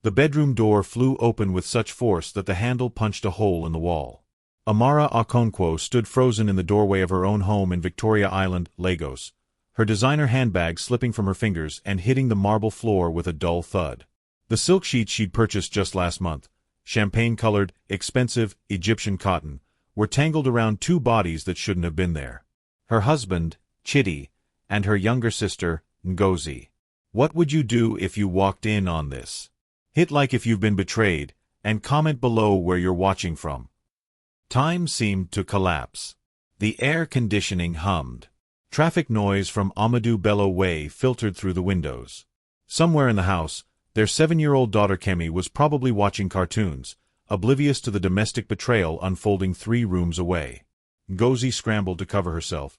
The bedroom door flew open with such force that the handle punched a hole in the wall. Amara Okonkwo stood frozen in the doorway of her own home in Victoria Island, Lagos, her designer handbag slipping from her fingers and hitting the marble floor with a dull thud. The silk sheets she'd purchased just last month, champagne-colored, expensive Egyptian cotton, were tangled around two bodies that shouldn't have been there. Her husband, Chidi, and her younger sister, Ngozi. What would you do if you walked in on this? Hit like if you've been betrayed, and comment below where you're watching from. Time seemed to collapse. The air conditioning hummed. Traffic noise from Amadou Bello Way filtered through the windows. Somewhere in the house, their 7-year-old daughter Kemi was probably watching cartoons, oblivious to the domestic betrayal unfolding 3 rooms away. Ngozi scrambled to cover herself,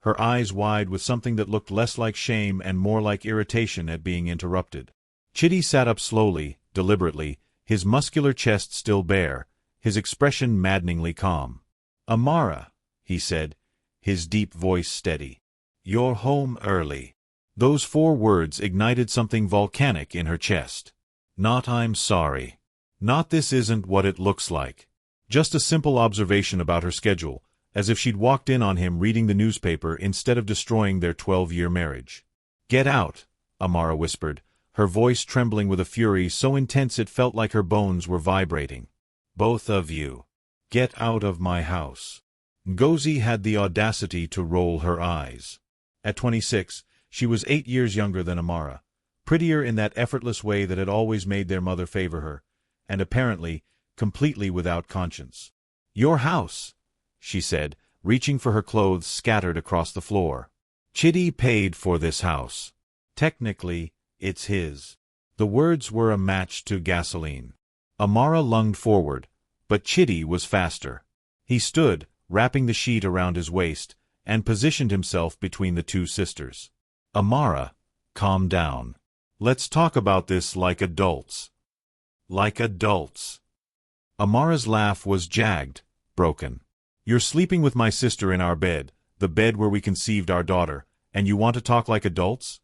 her eyes wide with something that looked less like shame and more like irritation at being interrupted. Chidi sat up slowly, deliberately, his muscular chest still bare, his expression maddeningly calm. "Amara," he said, his deep voice steady. "You're home early." Those 4 words ignited something volcanic in her chest. Not "I'm sorry." Not "this isn't what it looks like." Just a simple observation about her schedule, as if she'd walked in on him reading the newspaper instead of destroying their 12-year marriage. "Get out," Amara whispered, her voice trembling with a fury so intense it felt like her bones were vibrating. "Both of you. Get out of my house." Ngozi had the audacity to roll her eyes. At 26, she was 8 years younger than Amara, prettier in that effortless way that had always made their mother favor her, and apparently, completely without conscience. "Your house," she said, reaching for her clothes scattered across the floor. "Chidi paid for this house. Technically, it's his." The words were a match to gasoline. Amara lunged forward, but Chidi was faster. He stood, wrapping the sheet around his waist, and positioned himself between the 2 sisters. "Amara, calm down. Let's talk about this like adults." "Like adults." Amara's laugh was jagged, broken. "You're sleeping with my sister in our bed, the bed where we conceived our daughter, and you want to talk like adults?"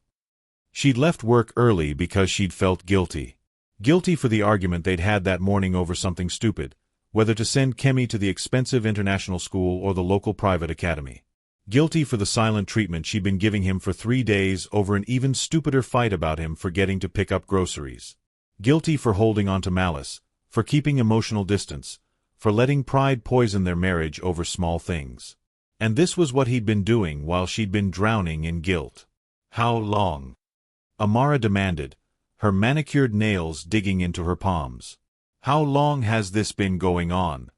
She'd left work early because she'd felt guilty. Guilty for the argument they'd had that morning over something stupid, whether to send Kemi to the expensive international school or the local private academy. Guilty for the silent treatment she'd been giving him for 3 days over an even stupider fight about him forgetting to pick up groceries. Guilty for holding on to Malice, for keeping emotional distance, for letting pride poison their marriage over small things. And this was what he'd been doing while she'd been drowning in guilt. "How long?" Amara demanded, her manicured nails digging into her palms. "How long has this been going on?"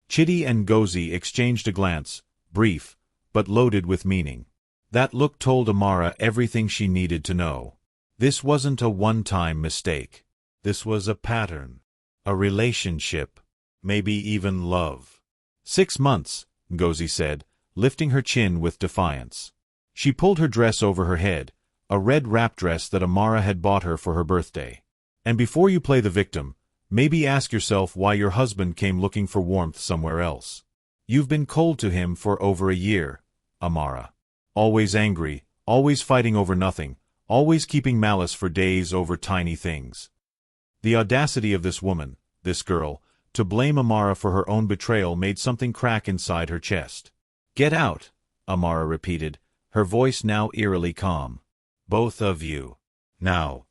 Chidi and Ngozi exchanged a glance, brief, but loaded with meaning. That look told Amara everything she needed to know. This wasn't a one-time mistake. This was a pattern. A relationship. Maybe even love. 6 months, Ngozi said, lifting her chin with defiance. She pulled her dress over her head, a red wrap dress that Amara had bought her for her birthday. "And before you play the victim, maybe ask yourself why your husband came looking for warmth somewhere else. You've been cold to him for over a year, Amara. Always angry, always fighting over nothing, always keeping malice for days over tiny things." The audacity of this woman, this girl, to blame Amara for her own betrayal made something crack inside her chest. "Get out," Amara repeated, her voice now eerily calm. "Both of you. Now."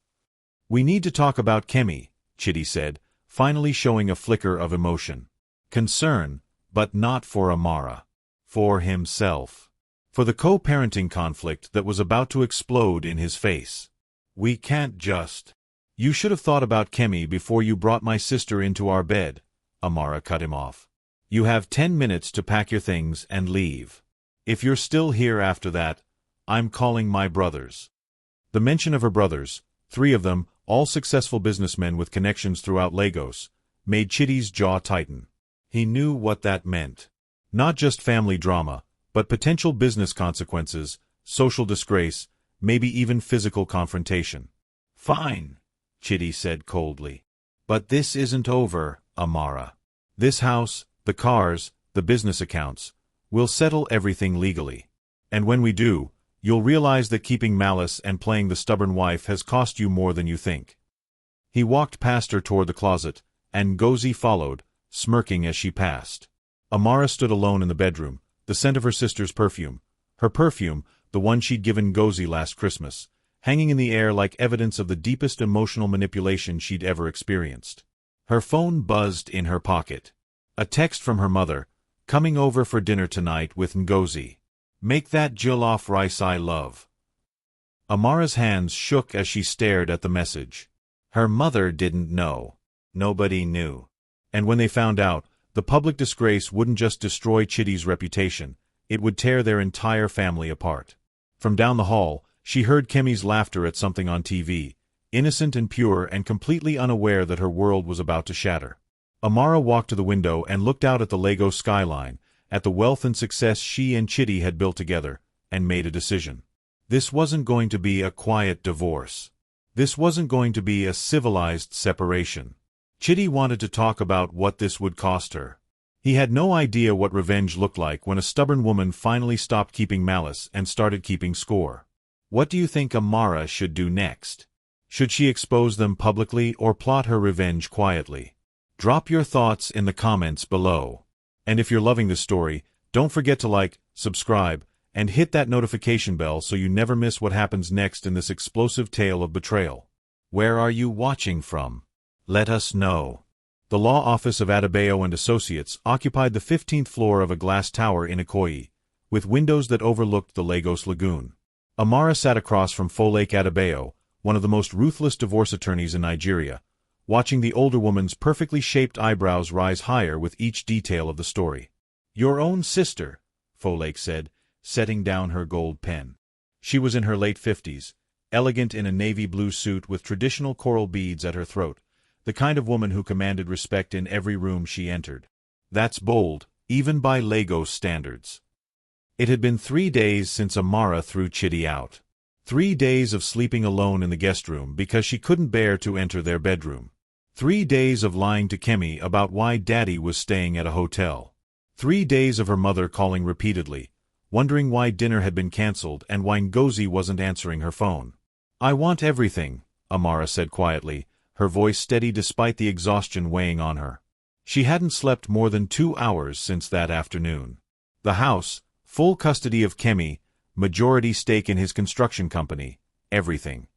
"We need to talk about Kemi," Chidi said, finally showing a flicker of emotion. Concern, but not for Amara. For himself. For the co-parenting conflict that was about to explode in his face. "We can't just—" "You should have thought about Kemi before you brought my sister into our bed," Amara cut him off. "You have 10 minutes to pack your things and leave. If you're still here after that, I'm calling my brothers." The mention of her brothers, 3 of them, all successful businessmen with connections throughout Lagos, made Chidi's jaw tighten. He knew what that meant. Not just family drama, but potential business consequences, social disgrace, maybe even physical confrontation. "Fine," Chidi said coldly. "But this isn't over, Amara. This house, the cars, the business accounts, we'll settle everything legally. And when we do, you'll realize that keeping Malice and playing the stubborn wife has cost you more than you think." He walked past her toward the closet, and Ngozi followed, smirking as she passed. Amara stood alone in the bedroom, the scent of her sister's perfume. Her perfume, the one she'd given Ngozi last Christmas, hanging in the air like evidence of the deepest emotional manipulation she'd ever experienced. Her phone buzzed in her pocket. A text from her mother, "Coming over for dinner tonight with Ngozi. Make that jollof rice I love." Amara's hands shook as she stared at the message. Her mother didn't know. Nobody knew. And when they found out, the public disgrace wouldn't just destroy Chitty's reputation, it would tear their entire family apart. From down the hall, she heard Kemi's laughter at something on TV, innocent and pure and completely unaware that her world was about to shatter. Amara walked to the window and looked out at the Lagos skyline, at the wealth and success she and Chitty had built together, and made a decision. This wasn't going to be a quiet divorce. This wasn't going to be a civilized separation. Chitty wanted to talk about what this would cost her. He had no idea what revenge looked like when a stubborn woman finally stopped keeping malice and started keeping score. What do you think Amara should do next? Should she expose them publicly or plot her revenge quietly? Drop your thoughts in the comments below. And if you're loving this story, don't forget to like, subscribe, and hit that notification bell so you never miss what happens next in this explosive tale of betrayal. Where are you watching from? Let us know. The law office of Adebayo and Associates occupied the 15th floor of a glass tower in Ikoyi, with windows that overlooked the Lagos Lagoon. Amara sat across from Folake Adebayo, one of the most ruthless divorce attorneys in Nigeria, watching the older woman's perfectly shaped eyebrows rise higher with each detail of the story. "Your own sister," Folake said, setting down her gold pen. She was in her late 50s, elegant in a navy blue suit with traditional coral beads at her throat, the kind of woman who commanded respect in every room she entered. That's bold, even by Lagos standards. It had been 3 days since Amara threw Chitty out. 3 days of sleeping alone in the guest room because she couldn't bear to enter their bedroom. 3 days of lying to Kemi about why Daddy was staying at a hotel. 3 days of her mother calling repeatedly, wondering why dinner had been cancelled and why Ngozi wasn't answering her phone. "I want everything," Amara said quietly, her voice steady despite the exhaustion weighing on her. She hadn't slept more than 2 hours since that afternoon. The house, full custody of Kemi, majority stake in his construction company, everything.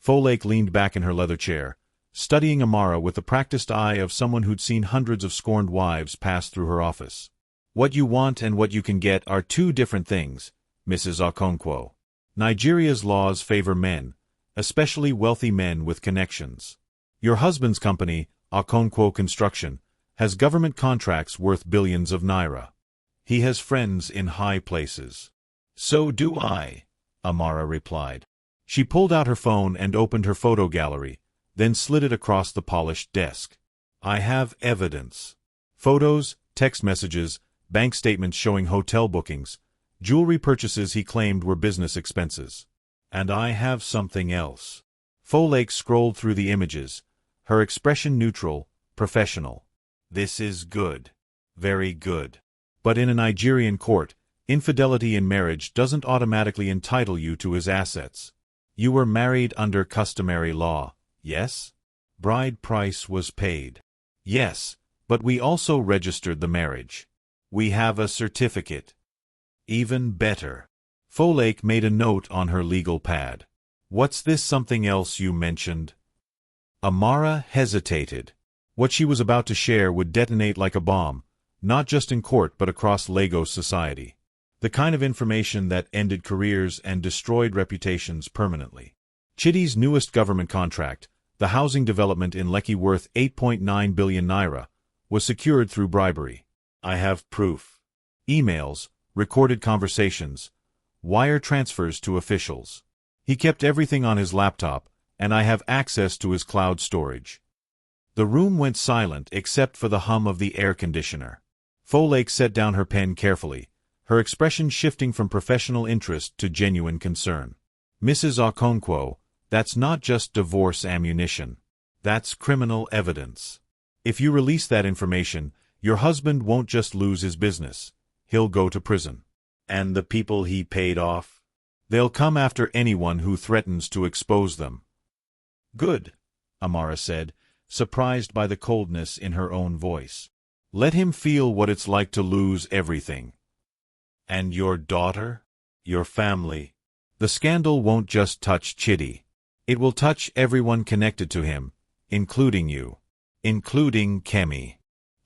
Folake leaned back in her leather chair, studying Amara with the practiced eye of someone who'd seen hundreds of scorned wives pass through her office. "What you want and what you can get are two different things, Mrs. Okonkwo. Nigeria's laws favor men, especially wealthy men with connections. Your husband's company, Okonkwo Construction, has government contracts worth billions of naira. He has friends in high places." "So do I," Amara replied. She pulled out her phone and opened her photo gallery, then slid it across the polished desk. "I have evidence. Photos, text messages, bank statements showing hotel bookings, jewelry purchases he claimed were business expenses. And I have something else." Folake scrolled through the images, her expression neutral, professional. "This is good. Very good. But in a Nigerian court, infidelity in marriage doesn't automatically entitle you to his assets. You were married under customary law, yes? Bride price was paid. Yes, but we also registered the marriage. We have a certificate. Even better." Folake made a note on her legal pad. "What's this something else you mentioned?" Amara hesitated. What she was about to share would detonate like a bomb, not just in court but across Lagos society. The kind of information that ended careers and destroyed reputations permanently. Chitty's newest government contract, the housing development in Lekki worth 8.9 billion naira, was secured through bribery. "I have proof. Emails, recorded conversations, wire transfers to officials. He kept everything on his laptop, and I have access to his cloud storage." The room went silent except for the hum of the air conditioner. Folake set down her pen carefully, her expression shifting from professional interest to genuine concern. "Mrs. Okonkwo, that's not just divorce ammunition. That's criminal evidence. If you release that information, your husband won't just lose his business. He'll go to prison. And the people he paid off? They'll come after anyone who threatens to expose them." "Good," Amara said, surprised by the coldness in her own voice. Let him feel what it's like to lose everything. And your daughter? Your family? The scandal won't just touch Chitty. It will touch everyone connected to him, including you. Including Kemi.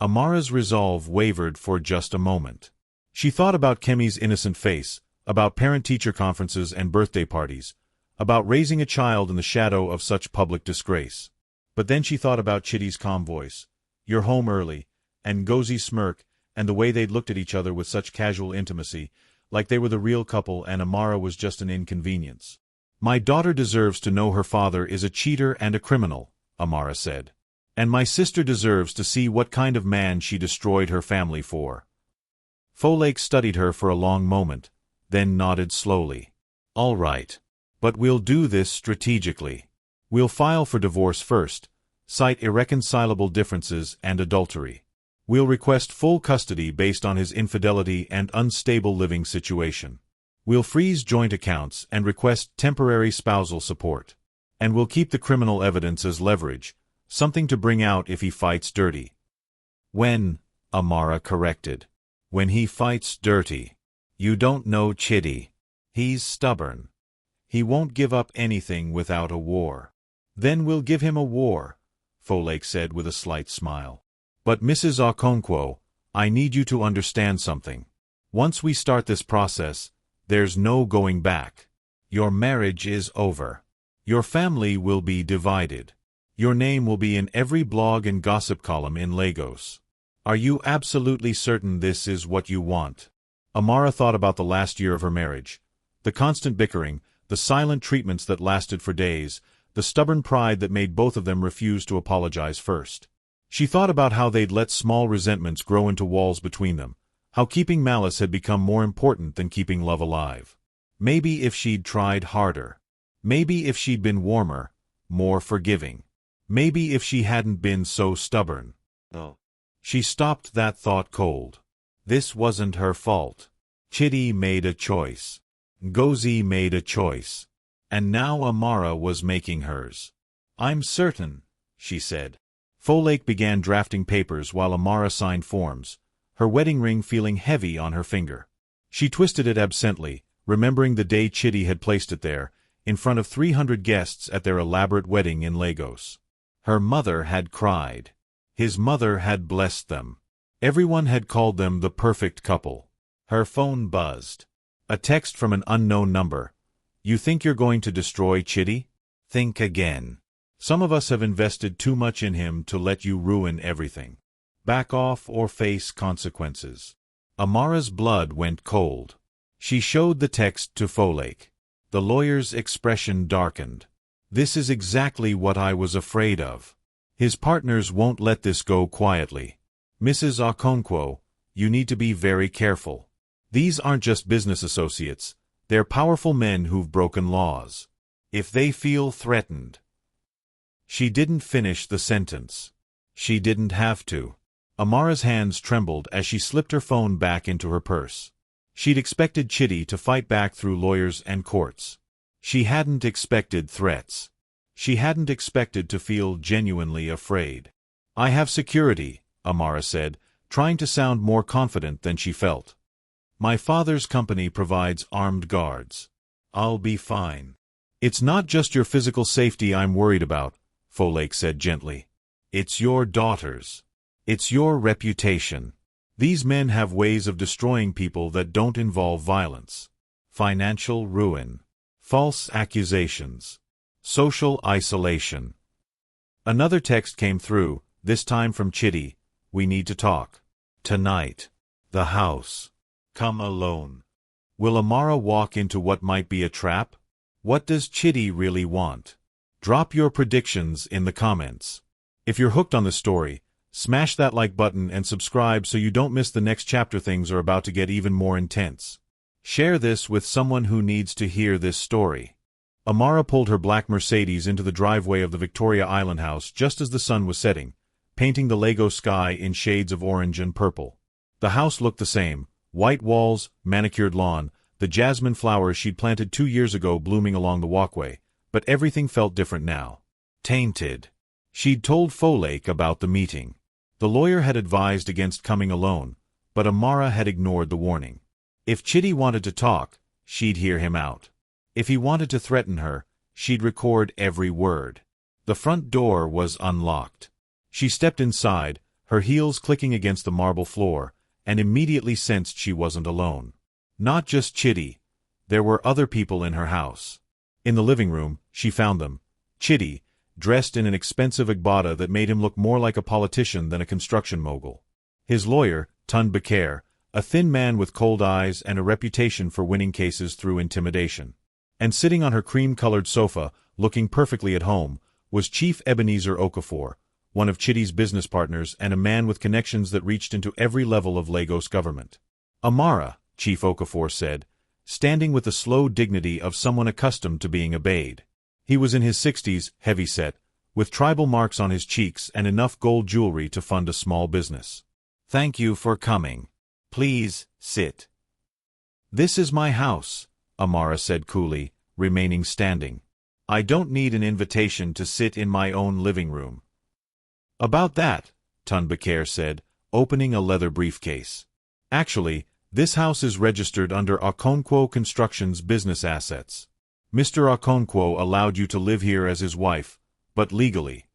Amara's resolve wavered for just a moment. She thought about Kemi's innocent face, about parent-teacher conferences and birthday parties, about raising a child in the shadow of such public disgrace. But then she thought about Chitty's calm voice, "You're home early," and Ngozi's smirk, and the way they'd looked at each other with such casual intimacy, like they were the real couple and Amara was just an inconvenience. My daughter deserves to know her father is a cheater and a criminal, Amara said. And my sister deserves to see what kind of man she destroyed her family for. Folklore studied her for a long moment, then nodded slowly. All right. But we'll do this strategically. We'll file for divorce first, cite irreconcilable differences and adultery. We'll request full custody based on his infidelity and unstable living situation. We'll freeze joint accounts and request temporary spousal support. And we'll keep the criminal evidence as leverage, something to bring out if he fights dirty. When, Amara corrected. When he fights dirty. You don't know Chitty. He's stubborn. He won't give up anything without a war. Then we'll give him a war, Folklore said with a slight smile. But Mrs. Okonkwo, I need you to understand something. Once we start this process, there's no going back. Your marriage is over. Your family will be divided. Your name will be in every blog and gossip column in Lagos. Are you absolutely certain this is what you want? Amara thought about the last year of her marriage. The constant bickering, the silent treatments that lasted for days, the stubborn pride that made both of them refuse to apologize first. She thought about how they'd let small resentments grow into walls between them, how keeping Malice had become more important than keeping love alive. Maybe if she'd tried harder. Maybe if she'd been warmer, more forgiving. Maybe if she hadn't been so stubborn. No. She stopped that thought cold. This wasn't her fault. Chitty made a choice. Ngozi made a choice. And now Amara was making hers. I'm certain, she said. Folklore began drafting papers while Amara signed forms, her wedding ring feeling heavy on her finger. She twisted it absently, remembering the day Chitty had placed it there, in front of 300 guests at their elaborate wedding in Lagos. Her mother had cried. His mother had blessed them. Everyone had called them the perfect couple. Her phone buzzed. A text from an unknown number. You think you're going to destroy Chitty? Think again. Some of us have invested too much in him to let you ruin everything. Back off or face consequences. Amara's blood went cold. She showed the text to Folklore. The lawyer's expression darkened. This is exactly what I was afraid of. His partners won't let this go quietly. Mrs. Okonkwo, you need to be very careful. These aren't just business associates. They're powerful men who've broken laws. If they feel threatened. She didn't finish the sentence. She didn't have to. Amara's hands trembled as she slipped her phone back into her purse. She'd expected Chitty to fight back through lawyers and courts. She hadn't expected threats. She hadn't expected to feel genuinely afraid. I have security, Amara said, trying to sound more confident than she felt. My father's company provides armed guards. I'll be fine. It's not just your physical safety I'm worried about, Folklore said gently. It's your daughter's. It's your reputation. These men have ways of destroying people that don't involve violence. Financial ruin. False accusations. Social isolation. Another text came through, this time from Chitty. We need to talk. Tonight. The house. Come alone. Will Amara walk into what might be a trap? What does Chitty really want? Drop your predictions in the comments. If you're hooked on this story, smash that like button and subscribe so you don't miss the next chapter. Things are about to get even more intense. Share this with someone who needs to hear this story. Amara pulled her black Mercedes into the driveway of the Victoria Island house just as the sun was setting, painting the Lagos sky in shades of orange and purple. The house looked the same. White walls, manicured lawn, the jasmine flowers she'd planted 2 years ago blooming along the walkway, but everything felt different now. Tainted. She'd told Folklore about the meeting. The lawyer had advised against coming alone, but Amara had ignored the warning. If Chitty wanted to talk, she'd hear him out. If he wanted to threaten her, she'd record every word. The front door was unlocked. She stepped inside, her heels clicking against the marble floor, and immediately sensed she wasn't alone. Not just Chitty. There were other people in her house. In the living room, she found them. Chitty, dressed in an expensive agbada that made him look more like a politician than a construction mogul. His lawyer, Tund Bakar, a thin man with cold eyes and a reputation for winning cases through intimidation. And sitting on her cream-colored sofa, looking perfectly at home, was Chief Ebenezer Okafor, one of Chitty's business partners and a man with connections that reached into every level of Lagos government. Amara, Chief Okafor said, standing with the slow dignity of someone accustomed to being obeyed. He was in his 60s, heavy-set, with tribal marks on his cheeks and enough gold jewelry to fund a small business. "Thank you for coming. Please, sit." "This is my house," Amara said coolly, remaining standing. "I don't need an invitation to sit in my own living room." "About that," Tund Bakar said, opening a leather briefcase. "Actually, this house is registered under Okonkwo Construction's business assets. Mr. Okonkwo allowed you to live here as his wife, but legally."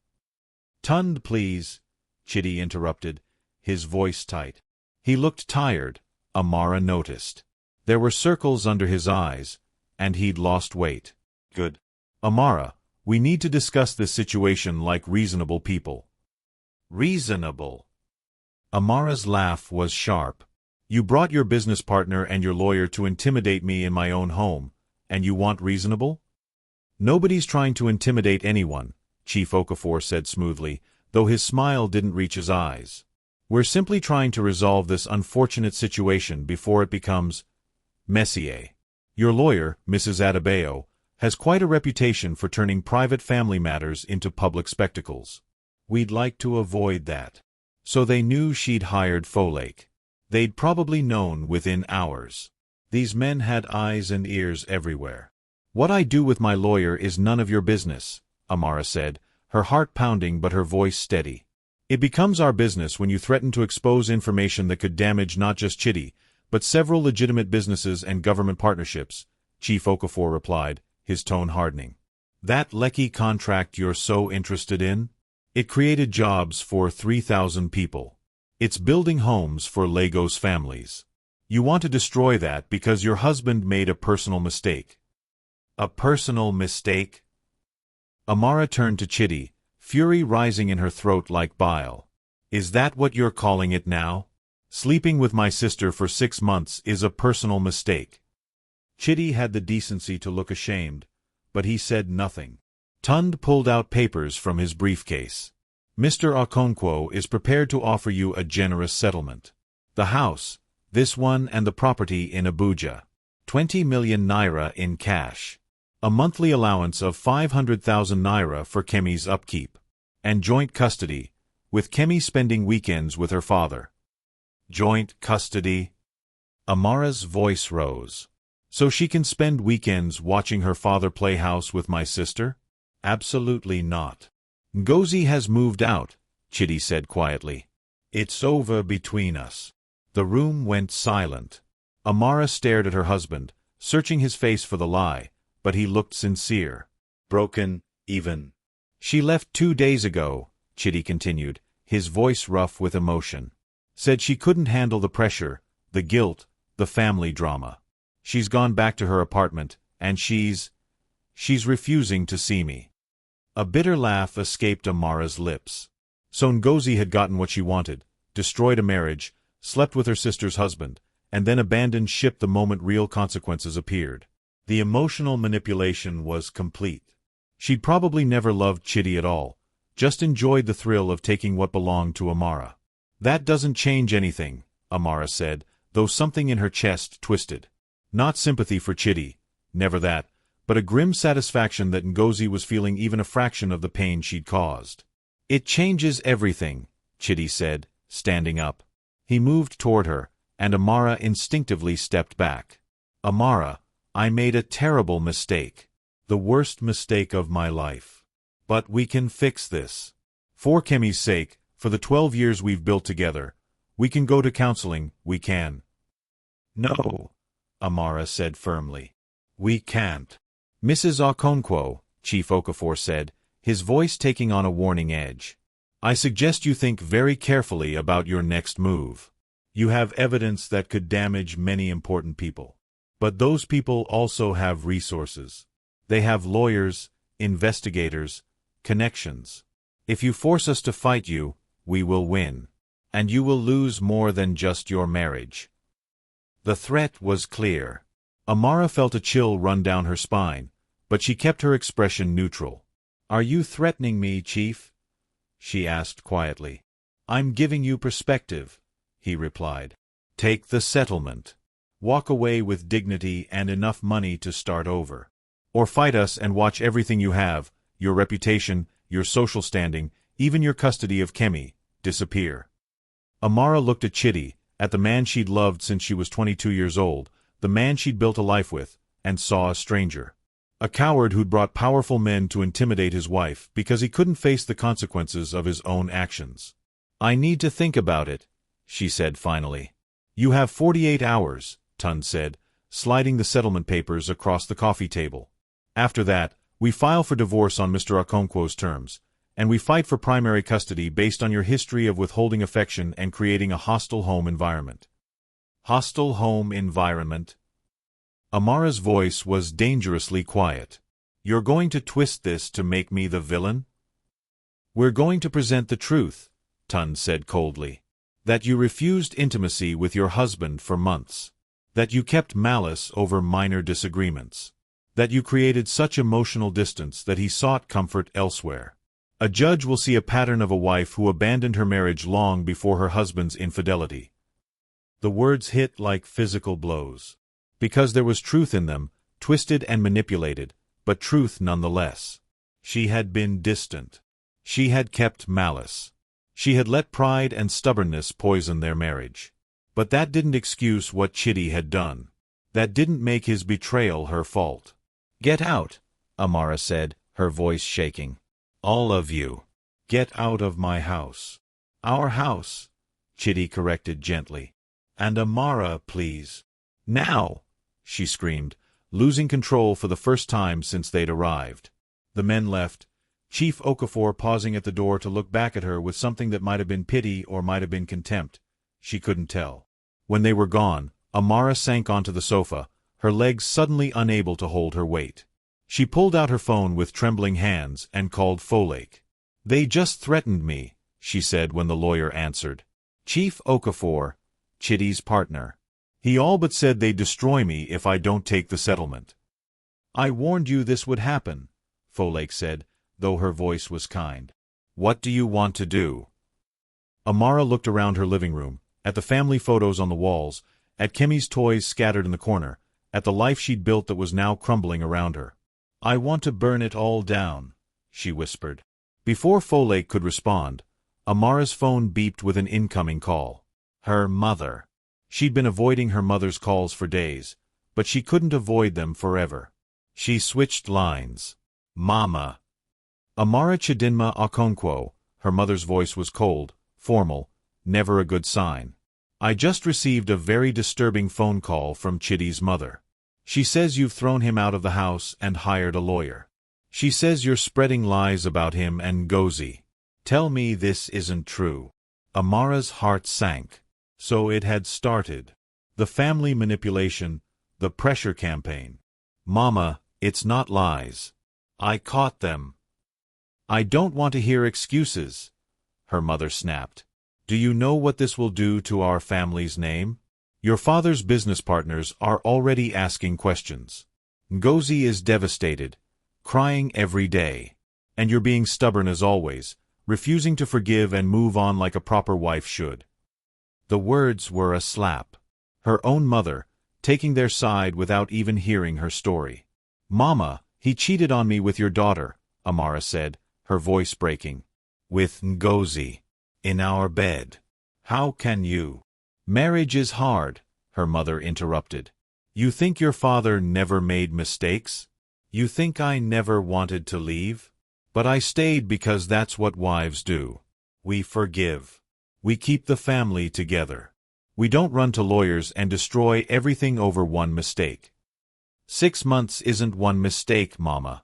"Tund, please," Chitty interrupted, his voice tight. He looked tired, Amara noticed. There were circles under his eyes, and he'd lost weight. "Good. Amara, we need to discuss this situation like reasonable people." "Reasonable?" Amara's laugh was sharp. "You brought your business partner and your lawyer to intimidate me in my own home, and you want reasonable?" "Nobody's trying to intimidate anyone," Chief Okafor said smoothly, though his smile didn't reach his eyes. "We're simply trying to resolve this unfortunate situation before it becomes messier. Your lawyer, Mrs. Adebayo, has quite a reputation for turning private family matters into public spectacles. We'd like to avoid that." So they knew she'd hired Folklore. They'd probably known within hours. These men had eyes and ears everywhere. "What I do with my lawyer is none of your business," Amara said, her heart pounding but her voice steady. "It becomes our business when you threaten to expose information that could damage not just Chitty, but several legitimate businesses and government partnerships," Chief Okafor replied, his tone hardening. "That Lekki contract you're so interested in? It created jobs for 3,000 people. It's building homes for Lagos families. You want to destroy that because your husband made a personal mistake." "A personal mistake?" Amara turned to Chitty, fury rising in her throat like bile. "Is that what you're calling it now? Sleeping with my sister for 6 months is a personal mistake." Chitty had the decency to look ashamed, but he said nothing. Tund pulled out papers from his briefcase. "Mr. Okonkwo is prepared to offer you a generous settlement. The house, this one and the property in Abuja. 20 million naira in cash. A monthly allowance of 500,000 naira for Kemi's upkeep. And joint custody, with Kemi spending weekends with her father." "Joint custody?" Amara's voice rose. "So she can spend weekends watching her father play house with my sister?" "Absolutely not. Ngozi has moved out," Chitty said quietly. "It's over between us." The room went silent. Amara stared at her husband, searching his face for the lie, but he looked sincere. "Broken, even." "She left 2 days ago," Chitty continued, his voice rough with emotion. "Said she couldn't handle the pressure, the guilt, the family drama. She's gone back to her apartment, and she's refusing to see me." A bitter laugh escaped Amara's lips. So Ngozi had gotten what she wanted, destroyed a marriage, slept with her sister's husband, and then abandoned ship the moment real consequences appeared. The emotional manipulation was complete. She'd probably never loved Chitty at all, just enjoyed the thrill of taking what belonged to Amara. "That doesn't change anything," Amara said, though something in her chest twisted. Not sympathy for Chitty, never that, but a grim satisfaction that Ngozi was feeling even a fraction of the pain she'd caused. "It changes everything," Chitty said, standing up. He moved toward her, and Amara instinctively stepped back. "Amara, I made a terrible mistake. The worst mistake of my life. But we can fix this." For Kemi's sake, for the 12 years we've built together, we can go to counseling, we can. No, Amara said firmly. We can't. Mrs. Okonkwo, Chief Okafor said, his voice taking on a warning edge. I suggest you think very carefully about your next move. You have evidence that could damage many important people. But those people also have resources. They have lawyers, investigators, connections. If you force us to fight you, we will win. And you will lose more than just your marriage. The threat was clear. Amara felt a chill run down her spine, but she kept her expression neutral. Are you threatening me, Chief? She asked quietly. I'm giving you perspective, he replied. Take the settlement. Walk away with dignity and enough money to start over. Or fight us and watch everything you have, your reputation, your social standing, even your custody of Kemi, disappear. Amara looked at Chidi, at the man she'd loved since she was 22 years old, the man she'd built a life with, and saw a stranger. A coward who'd brought powerful men to intimidate his wife because he couldn't face the consequences of his own actions. I need to think about it, she said finally. You have 48 hours, Tun said, sliding the settlement papers across the coffee table. After that, we file for divorce on Mr. Okonkwo's terms, and we fight for primary custody based on your history of withholding affection and creating a hostile home environment. Hostile home environment? Amara's voice was dangerously quiet. You're going to twist this to make me the villain? We're going to present the truth, Tun said coldly. That you refused intimacy with your husband for months. That you kept Malice over minor disagreements. That you created such emotional distance that he sought comfort elsewhere. A judge will see a pattern of a wife who abandoned her marriage long before her husband's infidelity. The words hit like physical blows. Because there was truth in them, twisted and manipulated, but truth nonetheless. She had been distant. She had kept Malice. She had let pride and stubbornness poison their marriage. But that didn't excuse what Chidi had done. That didn't make his betrayal her fault. Get out, Amara said, her voice shaking. All of you. Get out of my house. Our house, Chidi corrected gently. And Amara, please. Now, she screamed, losing control for the first time since they'd arrived. The men left, Chief Okafor pausing at the door to look back at her with something that might have been pity or might have been contempt. She couldn't tell. When they were gone, Amara sank onto the sofa, her legs suddenly unable to hold her weight. She pulled out her phone with trembling hands and called Folklore. They just threatened me, she said when the lawyer answered. Chief Okafor, Chidi's partner. He all but said they'd destroy me if I don't take the settlement. I warned you this would happen, Folklore said, though her voice was kind. What do you want to do? Amara looked around her living room, at the family photos on the walls, at Kemi's toys scattered in the corner, at the life she'd built that was now crumbling around her. I want to burn it all down, she whispered. Before Folklore could respond, Amara's phone beeped with an incoming call. Her mother. She'd been avoiding her mother's calls for days, but she couldn't avoid them forever. She switched lines. Mama. Amara Chidinma Okonkwo, her mother's voice was cold, formal, never a good sign. I just received a very disturbing phone call from Chidi's mother. She says you've thrown him out of the house and hired a lawyer. She says you're spreading lies about him and Ngozi. Tell me this isn't true. Amara's heart sank. So it had started. The family manipulation, the pressure campaign. Mama, it's not lies. I caught them. I don't want to hear excuses, her mother snapped. Do you know what this will do to our family's name? Your father's business partners are already asking questions. Ngozi is devastated, crying every day. And you're being stubborn as always, refusing to forgive and move on like a proper wife should. The words were a slap. Her own mother, taking their side without even hearing her story. Mama, he cheated on me with your daughter, Amara said, her voice breaking. With Ngozi. In our bed. How can you? Marriage is hard, her mother interrupted. You think your father never made mistakes? You think I never wanted to leave? But I stayed because that's what wives do. We forgive. We keep the family together. We don't run to lawyers and destroy everything over one mistake. 6 months isn't one mistake, Mama.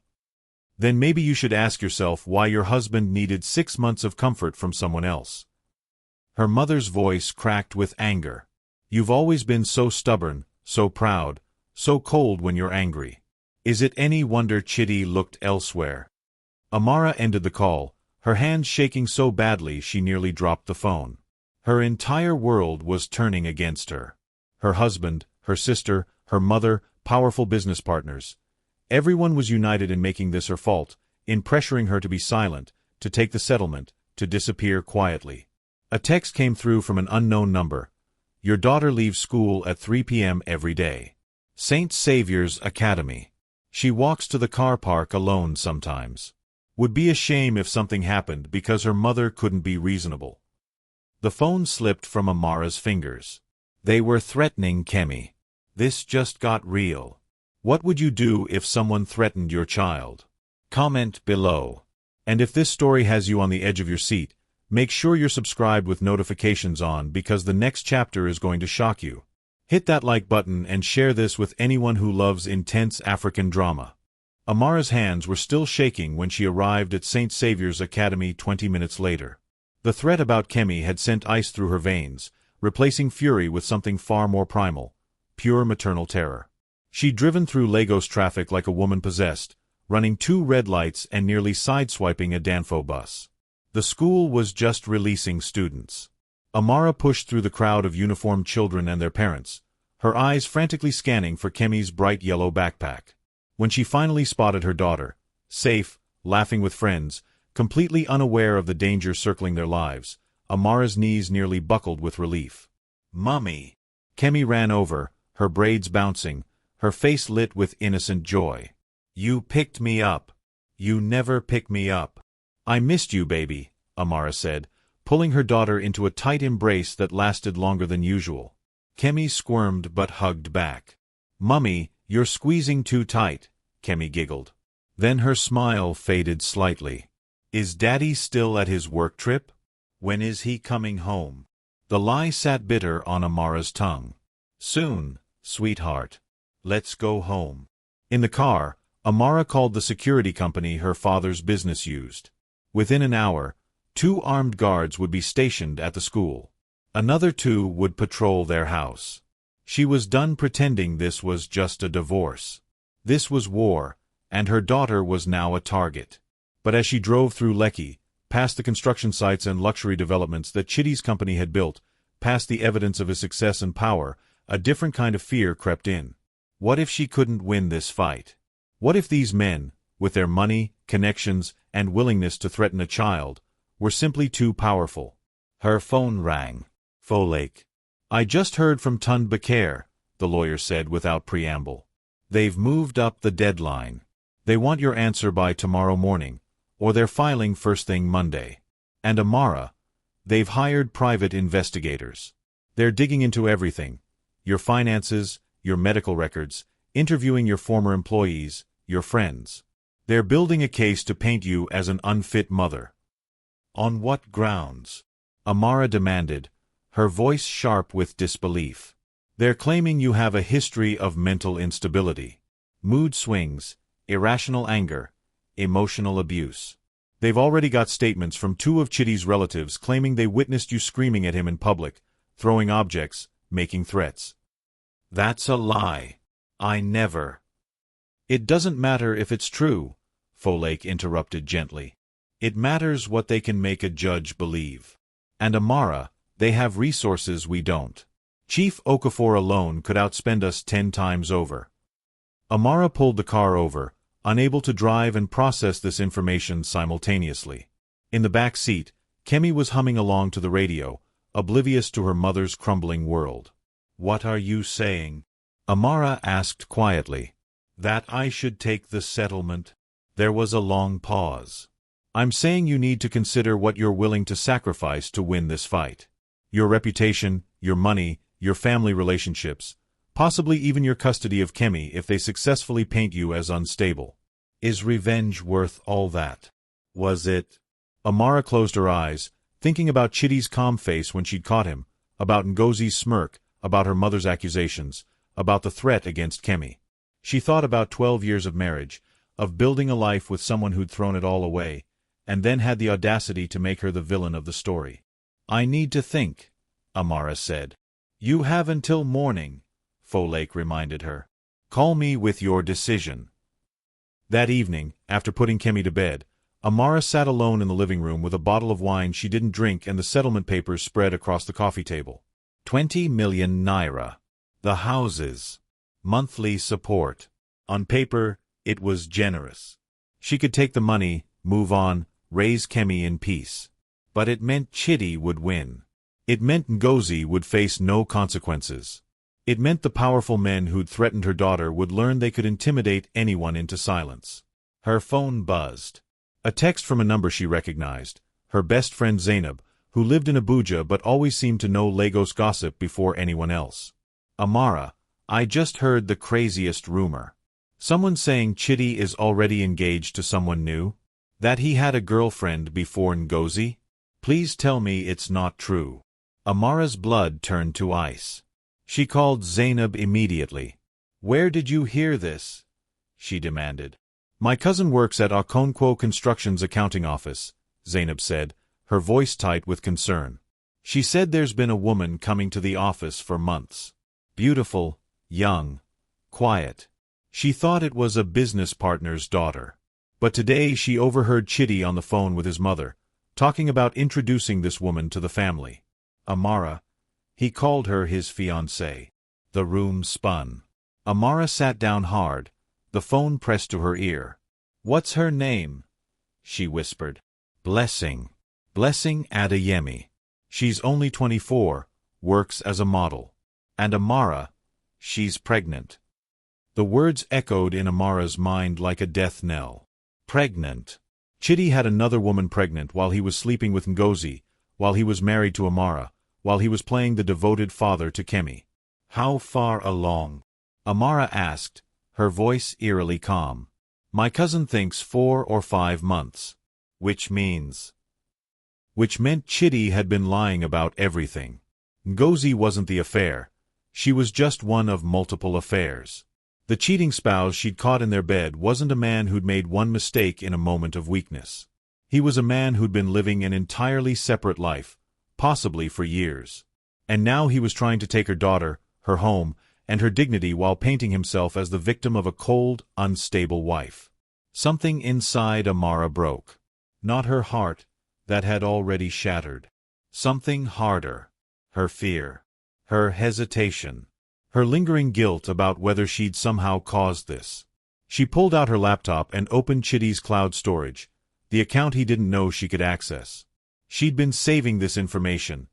Then maybe you should ask yourself why your husband needed 6 months of comfort from someone else. Her mother's voice cracked with anger. You've always been so stubborn, so proud, so cold when you're angry. Is it any wonder Chitty looked elsewhere? Amara ended the call, her hands shaking so badly she nearly dropped the phone. Her entire world was turning against her. Her husband, her sister, her mother, powerful business partners. Everyone was united in making this her fault, in pressuring her to be silent, to take the settlement, to disappear quietly. A text came through from an unknown number. Your daughter leaves school at 3 p.m. every day. St. Saviour's Academy. She walks to the car park alone sometimes. Would be a shame if something happened because her mother couldn't be reasonable. The phone slipped from Amara's fingers. They were threatening Kemi. This just got real. What would you do if someone threatened your child? Comment below. And if this story has you on the edge of your seat, make sure you're subscribed with notifications on because the next chapter is going to shock you. Hit that like button and share this with anyone who loves intense African drama. Amara's hands were still shaking when she arrived at St. Saviour's Academy 20 minutes later. The threat about Kemi had sent ice through her veins, replacing fury with something far more primal, pure maternal terror. She'd driven through Lagos traffic like a woman possessed, running 2 red lights and nearly sideswiping a Danfo bus. The school was just releasing students. Amara pushed through the crowd of uniformed children and their parents, her eyes frantically scanning for Kemi's bright yellow backpack. When she finally spotted her daughter, safe, laughing with friends, completely unaware of the danger circling their lives, Amara's knees nearly buckled with relief. "Mummy!" Kemi ran over, her braids bouncing, her face lit with innocent joy. "You picked me up. You never pick me up." "I missed you, baby," Amara said, pulling her daughter into a tight embrace that lasted longer than usual. Kemi squirmed but hugged back. "Mummy, you're squeezing too tight," Kemi giggled. Then her smile faded slightly. "Is Daddy still at his work trip? When is he coming home?" The lie sat bitter on Amara's tongue. "Soon, sweetheart. Let's go home." In the car, Amara called the security company her father's business used. Within an hour, 2 armed guards would be stationed at the school. Another 2 would patrol their house. She was done pretending this was just a divorce. This was war, and her daughter was now a target. But as she drove through Lekki, past the construction sites and luxury developments that Chitty's company had built, past the evidence of his success and power, a different kind of fear crept in. What if she couldn't win this fight? What if these men, with their money, connections, and willingness to threaten a child, were simply too powerful? Her phone rang. "Folake. I just heard from Tund Bakare," the lawyer said without preamble. "They've moved up the deadline. They want your answer by tomorrow morning, or they're filing first thing Monday. And Amara, they've hired private investigators. They're digging into everything. Your finances, your medical records, interviewing your former employees, your friends. They're building a case to paint you as an unfit mother." "On what grounds?" Amara demanded, her voice sharp with disbelief. "They're claiming you have a history of mental instability, mood swings, irrational anger, emotional abuse. They've already got statements from 2 of Chitty's relatives claiming they witnessed you screaming at him in public, throwing objects, making threats." "That's a lie. I never—" "It doesn't matter if it's true," Folake interrupted gently. "It matters what they can make a judge believe. And Amara, they have resources we don't. Chief Okafor alone could outspend us 10 times over." Amara pulled the car over, unable to drive and process this information simultaneously. In the back seat, Kemi was humming along to the radio, oblivious to her mother's crumbling world. "What are you saying?" Amara asked quietly. "That I should take the settlement?" There was a long pause. "I'm saying you need to consider what you're willing to sacrifice to win this fight. Your reputation, your money, your family relationships, possibly even your custody of Kemi if they successfully paint you as unstable. Is revenge worth all that?" Was it? Amara closed her eyes, thinking about Chitty's calm face when she'd caught him, about Ngozi's smirk, about her mother's accusations, about the threat against Kemi. She thought about 12 years of marriage, of building a life with someone who'd thrown it all away, and then had the audacity to make her the villain of the story. "I need to think," Amara said. "You have until morning," Folake reminded her. "Call me with your decision." That evening, after putting Kemi to bed, Amara sat alone in the living room with a bottle of wine she didn't drink and the settlement papers spread across the coffee table. 20 million naira. The houses. Monthly support. On paper, it was generous. She could take the money, move on, raise Kemi in peace. But it meant Chitty would win. It meant Ngozi would face no consequences. It meant the powerful men who'd threatened her daughter would learn they could intimidate anyone into silence. Her phone buzzed. A text from a number she recognized, her best friend Zainab, who lived in Abuja but always seemed to know Lagos gossip before anyone else. "Amara, I just heard the craziest rumor. Someone saying Chitty is already engaged to someone new? That he had a girlfriend before Ngozi? Please tell me it's not true." Amara's blood turned to ice. She called Zainab immediately. "Where did you hear this?" she demanded. "My cousin works at Okonkwo Construction's accounting office," Zainab said, her voice tight with concern. "She said there's been a woman coming to the office for months. Beautiful, young, quiet. She thought it was a business partner's daughter. But today she overheard Chitty on the phone with his mother, talking about introducing this woman to the family. Amara. He called her his fiancée." The room spun. Amara sat down hard, the phone pressed to her ear. "What's her name?" she whispered. "Blessing. Blessing Adeyemi. She's only 24, works as a model. And Amara, she's pregnant." The words echoed in Amara's mind like a death knell. Pregnant. Chitty had another woman pregnant while he was sleeping with Ngozi, while he was married to Amara, while he was playing the devoted father to Kemi. "How far along?" Amara asked, her voice eerily calm. "My cousin thinks 4 or 5 months. Which means?" Which meant Chitty had been lying about everything. Ngozi wasn't the affair. She was just one of multiple affairs. The cheating spouse she'd caught in their bed wasn't a man who'd made one mistake in a moment of weakness. He was a man who'd been living an entirely separate life, possibly for years. And now he was trying to take her daughter, her home, and her dignity while painting himself as the victim of a cold, unstable wife. Something inside Amara broke. Not her heart, that had already shattered. Something harder. Her fear. Her hesitation. Her lingering guilt about whether she'd somehow caused this. She pulled out her laptop and opened Chitty's cloud storage, the account he didn't know she could access. She'd been saving this information,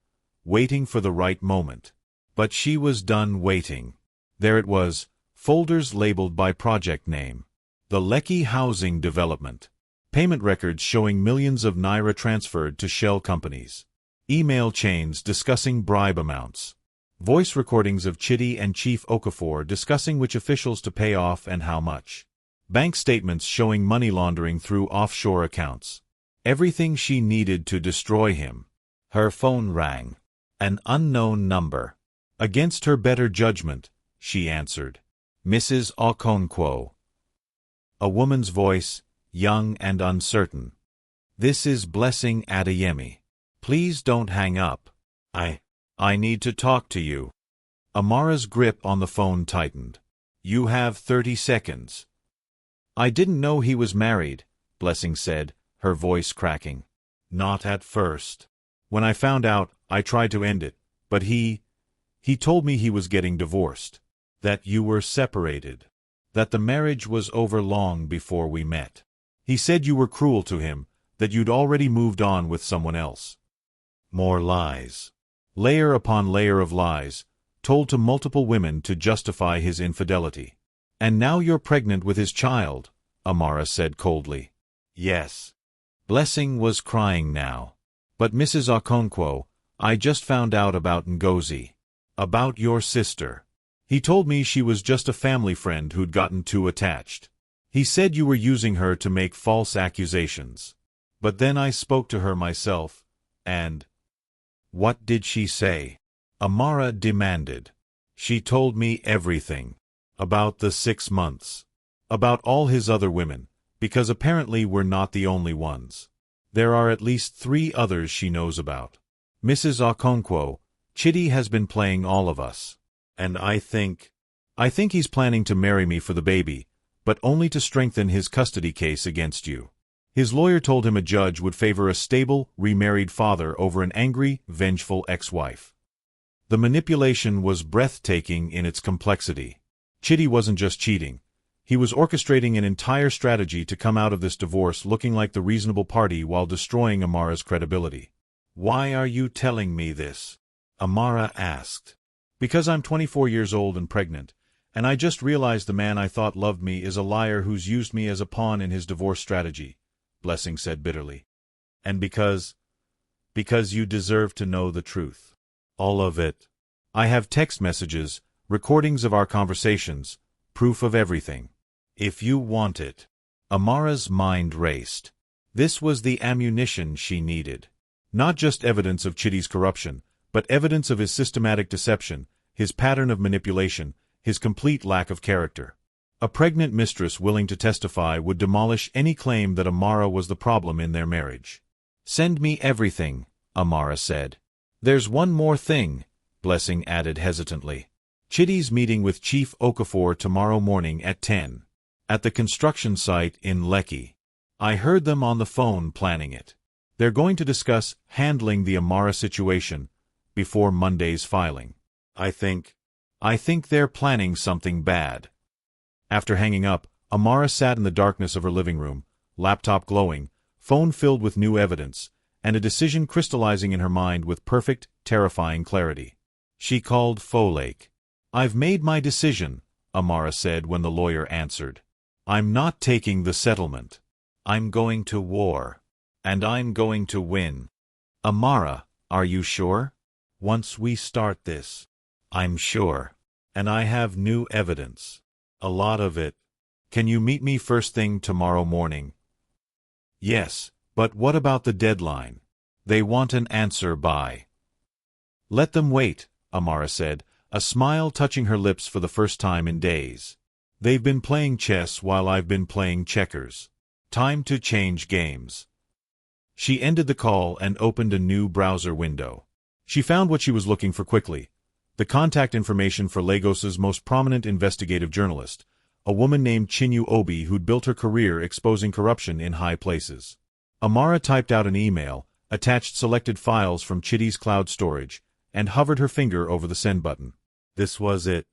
waiting for the right moment. But she was done waiting. There it was, folders labeled by project name. The Lekki Housing Development. Payment records showing millions of naira transferred to shell companies. Email chains discussing bribe amounts. Voice recordings of Chitty and Chief Okafor discussing which officials to pay off and how much. Bank statements showing money laundering through offshore accounts. Everything she needed to destroy him. Her phone rang. An unknown number. Against her better judgment, she answered. "Mrs. Okonkwo." A woman's voice, young and uncertain. "This is Blessing Adeyemi. Please don't hang up. I need to talk to you." Amara's grip on the phone tightened. "You have 30 seconds. "I didn't know he was married," Blessing said, her voice cracking. "Not at first. When I found out, I tried to end it, but he told me he was getting divorced. That you were separated. That the marriage was over long before we met. He said you were cruel to him, that you'd already moved on with someone else." More lies. Layer upon layer of lies, told to multiple women to justify his infidelity. "And now you're pregnant with his child," Amara said coldly. "Yes." Blessing was crying now. "But Mrs. Okonkwo, I just found out about Ngozi. About your sister. He told me she was just a family friend who'd gotten too attached. He said you were using her to make false accusations. But then I spoke to her myself, and— What did she say? Amara demanded. She told me everything. About the 6 months. About all his other women, because apparently we're not the only ones. There are at least 3 others she knows about. Mrs. Okonkwo, Chidi has been playing all of us. And I think he's planning to marry me for the baby, but only to strengthen his custody case against you. His lawyer told him a judge would favor a stable, remarried father over an angry, vengeful ex-wife. The manipulation was breathtaking in its complexity. Chidi wasn't just cheating. He was orchestrating an entire strategy to come out of this divorce looking like the reasonable party while destroying Amara's credibility. Why are you telling me this? Amara asked. Because I'm 24 years old and pregnant, and I just realized the man I thought loved me is a liar who's used me as a pawn in his divorce strategy, Blessing said bitterly. And because you deserve to know the truth. All of it. I have text messages, recordings of our conversations, proof of everything. If you want it. Amara's mind raced. This was the ammunition she needed. Not just evidence of Chidi's corruption, but evidence of his systematic deception, his pattern of manipulation, his complete lack of character. A pregnant mistress willing to testify would demolish any claim that Amara was the problem in their marriage. Send me everything, Amara said. There's one more thing, Blessing added hesitantly. Chidi's meeting with Chief Okafor tomorrow morning at 10. At the construction site in Lekki. I heard them on the phone planning it. They're going to discuss handling the Amara situation before Monday's filing. I think they're planning something bad. After hanging up, Amara sat in the darkness of her living room, laptop glowing, phone filled with new evidence, and a decision crystallizing in her mind with perfect, terrifying clarity. She called Folake. I've made my decision, Amara said when the lawyer answered. I'm not taking the settlement. I'm going to war. And I'm going to win. Amara, are you sure? Once we start this. I'm sure. And I have new evidence. A lot of it. Can you meet me first thing tomorrow morning? Yes, but what about the deadline? They want an answer by. Let them wait, Amara said, a smile touching her lips for the first time in days. They've been playing chess while I've been playing checkers. Time to change games. She ended the call and opened a new browser window. She found what she was looking for quickly. The contact information for Lagos's most prominent investigative journalist, a woman named Chinyu Obi who'd built her career exposing corruption in high places. Amara typed out an email, attached selected files from Chidi's cloud storage, and hovered her finger over the send button. This was it.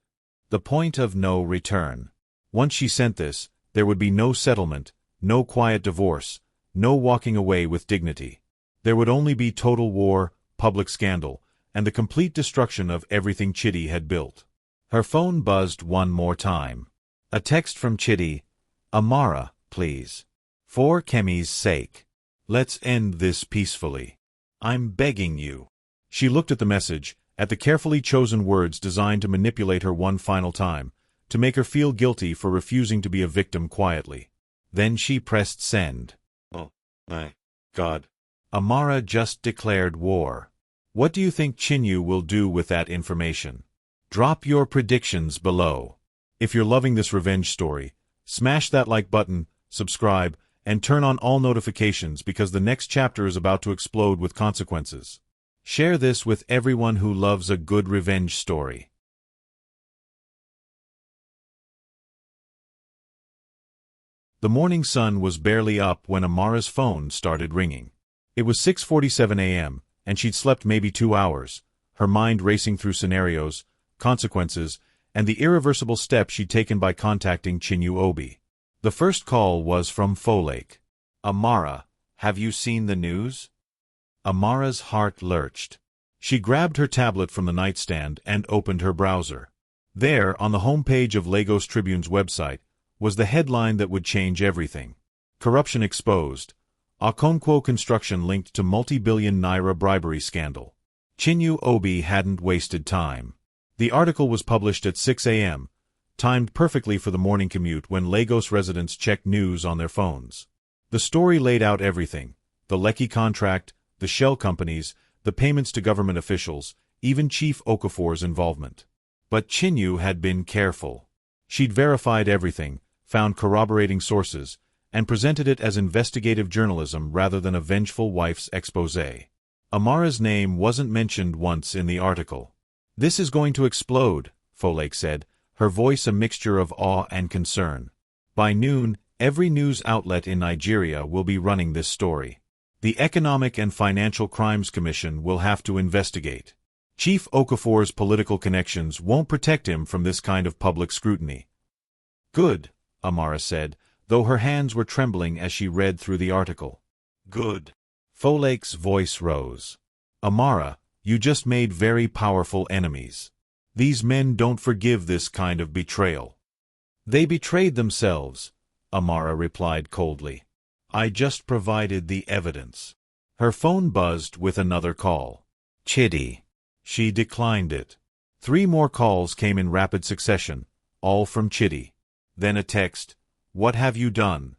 The point of no return. Once she sent this, there would be no settlement, no quiet divorce, no walking away with dignity. There would only be total war, public scandal, and the complete destruction of everything Chidi had built. Her phone buzzed one more time. A text from Chidi. Amara, please. For Kemi's sake. Let's end this peacefully. I'm begging you. She looked at the message, at the carefully chosen words designed to manipulate her one final time, to make her feel guilty for refusing to be a victim quietly. Then she pressed send. Oh, my God. Amara just declared war. What do you think Chinyu will do with that information? Drop your predictions below. If you're loving this revenge story, smash that like button, subscribe, and turn on all notifications because the next chapter is about to explode with consequences. Share this with everyone who loves a good revenge story. The morning sun was barely up when Amara's phone started ringing. It was 6:47 a.m., and she'd slept maybe 2 hours, her mind racing through scenarios, consequences, and the irreversible step she'd taken by contacting Chinyu Obi. The first call was from Folake. Amara, have you seen the news? Amara's heart lurched. She grabbed her tablet from the nightstand and opened her browser. There, on the homepage of Lagos Tribune's website, was the headline that would change everything. Corruption exposed. Okonkwo construction linked to multi-billion naira bribery scandal. Chinyu Obi hadn't wasted time. The article was published at 6 a.m., timed perfectly for the morning commute when Lagos residents checked news on their phones. The story laid out everything: the Lecky contract, the shell companies, the payments to government officials, even Chief Okafor's involvement. But Chinyu had been careful. She'd verified everything, found corroborating sources, and presented it as investigative journalism rather than a vengeful wife's exposé. Amara's name wasn't mentioned once in the article. "This is going to explode," Folake said, her voice a mixture of awe and concern. "By noon, every news outlet in Nigeria will be running this story. The Economic and Financial Crimes Commission will have to investigate. Chief Okafor's political connections won't protect him from this kind of public scrutiny." "Good," Amara said, though her hands were trembling as she read through the article. "Good." Folake's voice rose. "Amara, you just made very powerful enemies. These men don't forgive this kind of betrayal." "They betrayed themselves," Amara replied coldly. "I just provided the evidence." Her phone buzzed with another call. Chidi. She declined it. 3 more calls came in rapid succession, all from Chidi. Then a text, "What have you done?"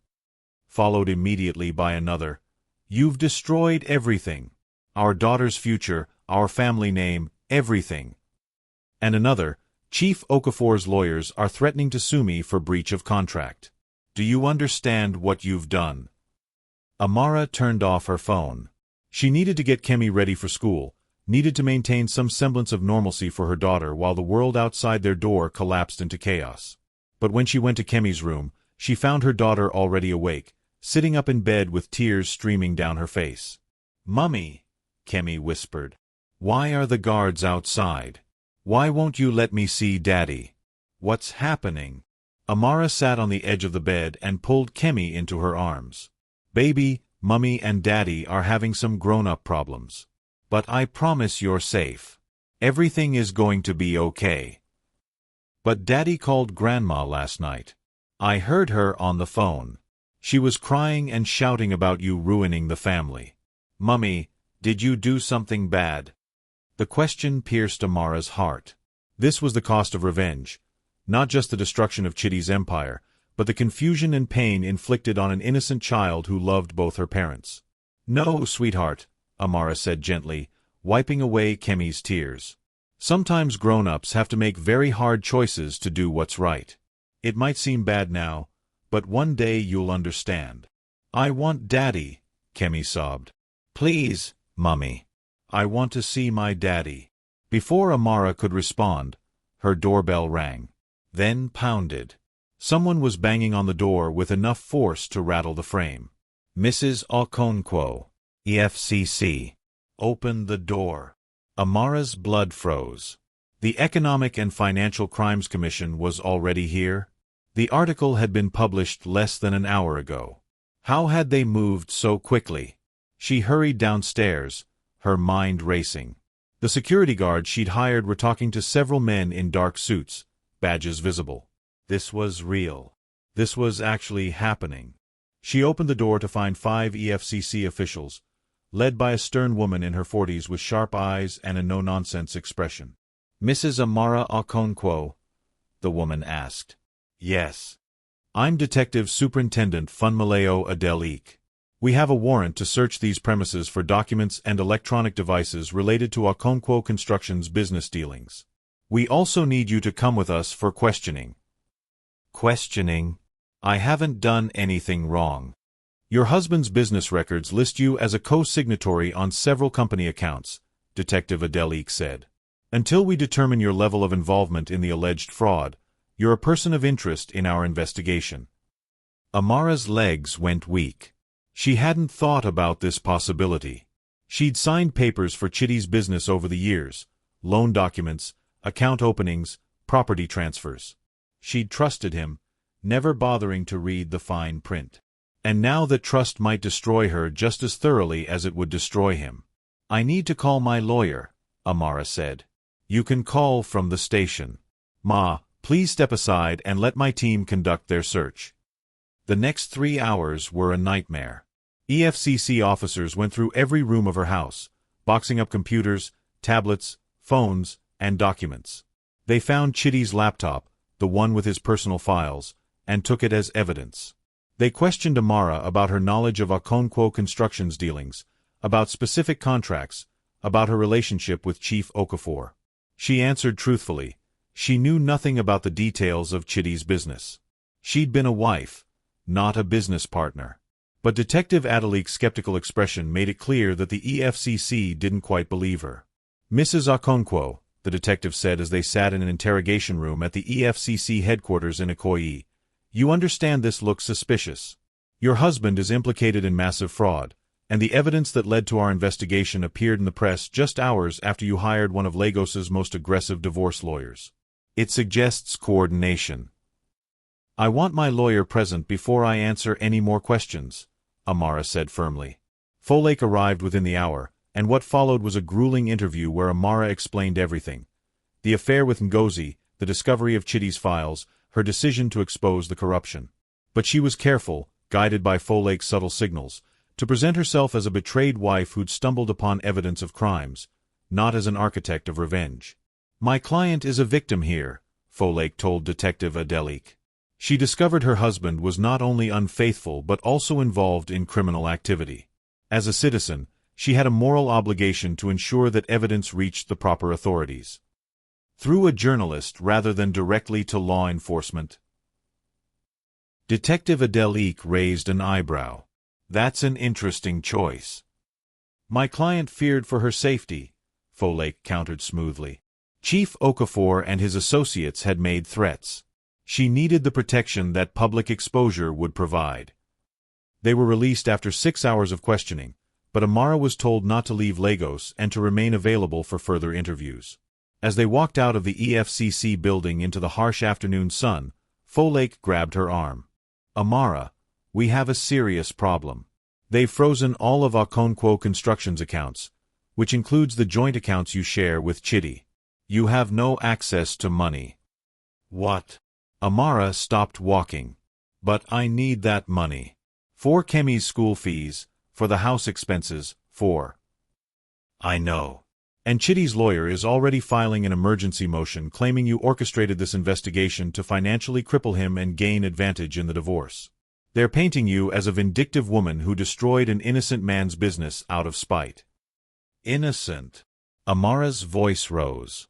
followed immediately by another, "You've destroyed everything. Our daughter's future, our family name, everything." And another, "Chief Okafor's lawyers are threatening to sue me for breach of contract. Do you understand what you've done?" Amara turned off her phone. She needed to get Kemi ready for school, needed to maintain some semblance of normalcy for her daughter while the world outside their door collapsed into chaos. But when she went to Kemi's room, she found her daughter already awake, sitting up in bed with tears streaming down her face. "Mummy," Kemi whispered, "why are the guards outside? Why won't you let me see Daddy? What's happening?" Amara sat on the edge of the bed and pulled Kemi into her arms. "Baby, Mummy and Daddy are having some grown-up problems. But I promise you're safe. Everything is going to be okay." "But Daddy called Grandma last night. I heard her on the phone. She was crying and shouting about you ruining the family. Mummy, did you do something bad?" The question pierced Amara's heart. This was the cost of revenge. Not just the destruction of Chidi's empire, but the confusion and pain inflicted on an innocent child who loved both her parents. "No, sweetheart," Amara said gently, wiping away Kemi's tears. "Sometimes grown-ups have to make very hard choices to do what's right. It might seem bad now, but one day you'll understand." "I want Daddy," Kemi sobbed. "Please, Mummy. I want to see my Daddy." Before Amara could respond, her doorbell rang. Then pounded. Someone was banging on the door with enough force to rattle the frame. "Mrs. Okonkwo, EFCC. Open the door." Amara's blood froze. The Economic and Financial Crimes Commission was already here? The article had been published less than an hour ago. How had they moved so quickly? She hurried downstairs, her mind racing. The security guards she'd hired were talking to several men in dark suits, badges visible. This was real. This was actually happening. She opened the door to find 5 EFCC officials, led by a stern woman in her 40s with sharp eyes and a no-nonsense expression. "Mrs. Amara Okonkwo?" the woman asked. "Yes. I'm Detective Superintendent Funmaleo Adelik. We have a warrant to search these premises for documents and electronic devices related to Okonkwo Construction's business dealings. We also need you to come with us for questioning." "Questioning? I haven't done anything wrong." "Your husband's business records list you as a co-signatory on several company accounts," Detective Adelik said. "Until we determine your level of involvement in the alleged fraud, you're a person of interest in our investigation." Amara's legs went weak. She hadn't thought about this possibility. She'd signed papers for Chidi's business over the years, loan documents, account openings, property transfers. She'd trusted him, never bothering to read the fine print. And now that trust might destroy her just as thoroughly as it would destroy him. "I need to call my lawyer," Amara said. "You can call from the station. Ma, please step aside and let my team conduct their search." The next 3 hours were a nightmare. EFCC officers went through every room of her house, boxing up computers, tablets, phones, and documents. They found Chidi's laptop, the one with his personal files, and took it as evidence. They questioned Amara about her knowledge of Okonkwo Construction's dealings, about specific contracts, about her relationship with Chief Okafor. She answered truthfully. She knew nothing about the details of Chitty's business. She'd been a wife, not a business partner. But Detective Adelik's skeptical expression made it clear that the EFCC didn't quite believe her. "Mrs. Okonkwo," the detective said as they sat in an interrogation room at the EFCC headquarters in Ikoyi, "you understand this looks suspicious. Your husband is implicated in massive fraud, and the evidence that led to our investigation appeared in the press just hours after you hired one of Lagos's most aggressive divorce lawyers. It suggests coordination." "I want my lawyer present before I answer any more questions," Amara said firmly. Folake arrived within the hour, and what followed was a grueling interview where Amara explained everything. The affair with Ngozi, the discovery of Chitty's files, her decision to expose the corruption. But she was careful, guided by Folake's subtle signals, to present herself as a betrayed wife who'd stumbled upon evidence of crimes, not as an architect of revenge. "My client is a victim here," Folake told Detective Adelik. She discovered her husband was not only unfaithful but also involved in criminal activity. As a citizen, she had a moral obligation to ensure that evidence reached the proper authorities. Through a journalist rather than directly to law enforcement. Detective Adelik raised an eyebrow. "That's an interesting choice." "My client feared for her safety," Folake countered smoothly. "Chief Okafor and his associates had made threats. She needed the protection that public exposure would provide." They were released after 6 hours of questioning, but Amara was told not to leave Lagos and to remain available for further interviews. As they walked out of the EFCC building into the harsh afternoon sun, Folake grabbed her arm. "Amara, we have a serious problem. They've frozen all of Okonkwo Construction's accounts, which includes the joint accounts you share with Chitty. You have no access to money." "What?" Amara stopped walking. "But I need that money. For Kemi's school fees, for the house expenses, for—" "I know. And Chitty's lawyer is already filing an emergency motion claiming you orchestrated this investigation to financially cripple him and gain advantage in the divorce. They're painting you as a vindictive woman who destroyed an innocent man's business out of spite." "Innocent?" Amara's voice rose.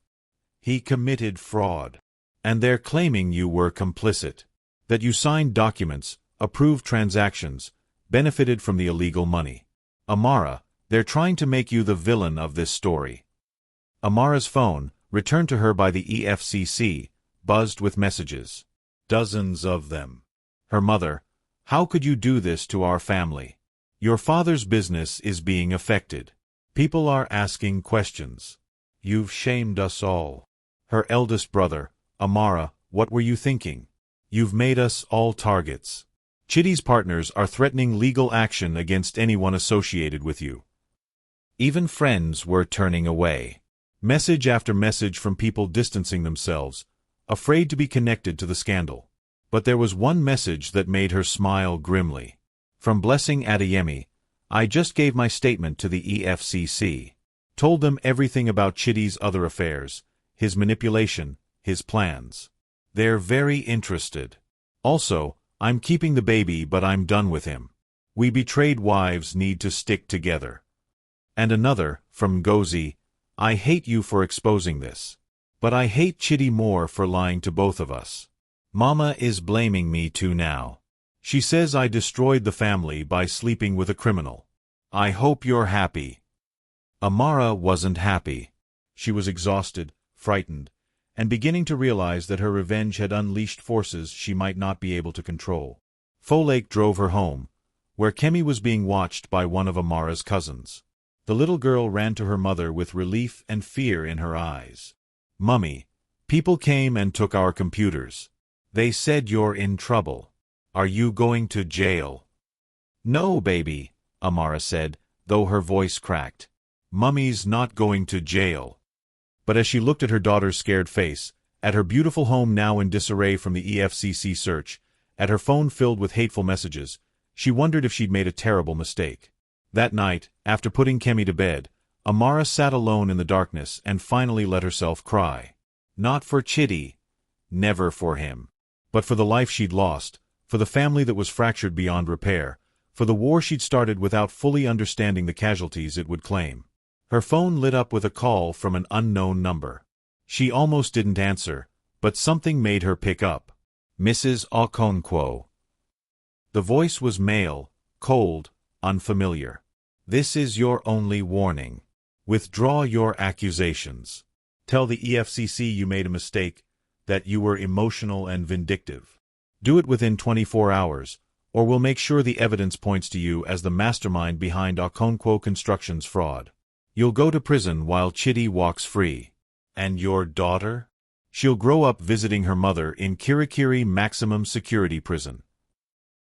"He committed fraud. And they're claiming you were complicit. That you signed documents, approved transactions, benefited from the illegal money. Amara, they're trying to make you the villain of this story." Amara's phone, returned to her by the EFCC, buzzed with messages. Dozens of them. Her mother, "How could you do this to our family? Your father's business is being affected. People are asking questions. You've shamed us all." Her eldest brother, "Amara, what were you thinking? You've made us all targets. Chitty's partners are threatening legal action against anyone associated with you." Even friends were turning away. Message after message from people distancing themselves, afraid to be connected to the scandal. But there was one message that made her smile grimly. From Blessing Adeyemi, "I just gave my statement to the EFCC. Told them everything about Chitty's other affairs, his manipulation, his plans. They're very interested. Also, I'm keeping the baby but I'm done with him. We betrayed wives need to stick together." And another, from Ngozi, "I hate you for exposing this. But I hate Chitty more for lying to both of us. Mama is blaming me too now. She says I destroyed the family by sleeping with a criminal. I hope you're happy." Amara wasn't happy. She was exhausted, frightened, and beginning to realize that her revenge had unleashed forces she might not be able to control. Folake drove her home, where Kemi was being watched by one of Amara's cousins. The little girl ran to her mother with relief and fear in her eyes. "Mummy, people came and took our computers. They said you're in trouble. Are you going to jail?" "No, baby," Amara said, though her voice cracked. "Mummy's not going to jail." But as she looked at her daughter's scared face, at her beautiful home now in disarray from the EFCC search, at her phone filled with hateful messages, she wondered if she'd made a terrible mistake. That night, after putting Kemi to bed, Amara sat alone in the darkness and finally let herself cry. Not for Chitty, never for him, but for the life she'd lost, for the family that was fractured beyond repair, for the war she'd started without fully understanding the casualties it would claim. Her phone lit up with a call from an unknown number. She almost didn't answer, but something made her pick up. Mrs. Okonkwo. The voice was male, cold, unfamiliar. This is your only warning. Withdraw your accusations. Tell the EFCC you made a mistake, that you were emotional and vindictive. Do it within 24 hours, or we'll make sure the evidence points to you as the mastermind behind Okonkwo Construction's fraud. You'll go to prison while Chidi walks free. And your daughter? She'll grow up visiting her mother in Kirikiri Maximum Security Prison.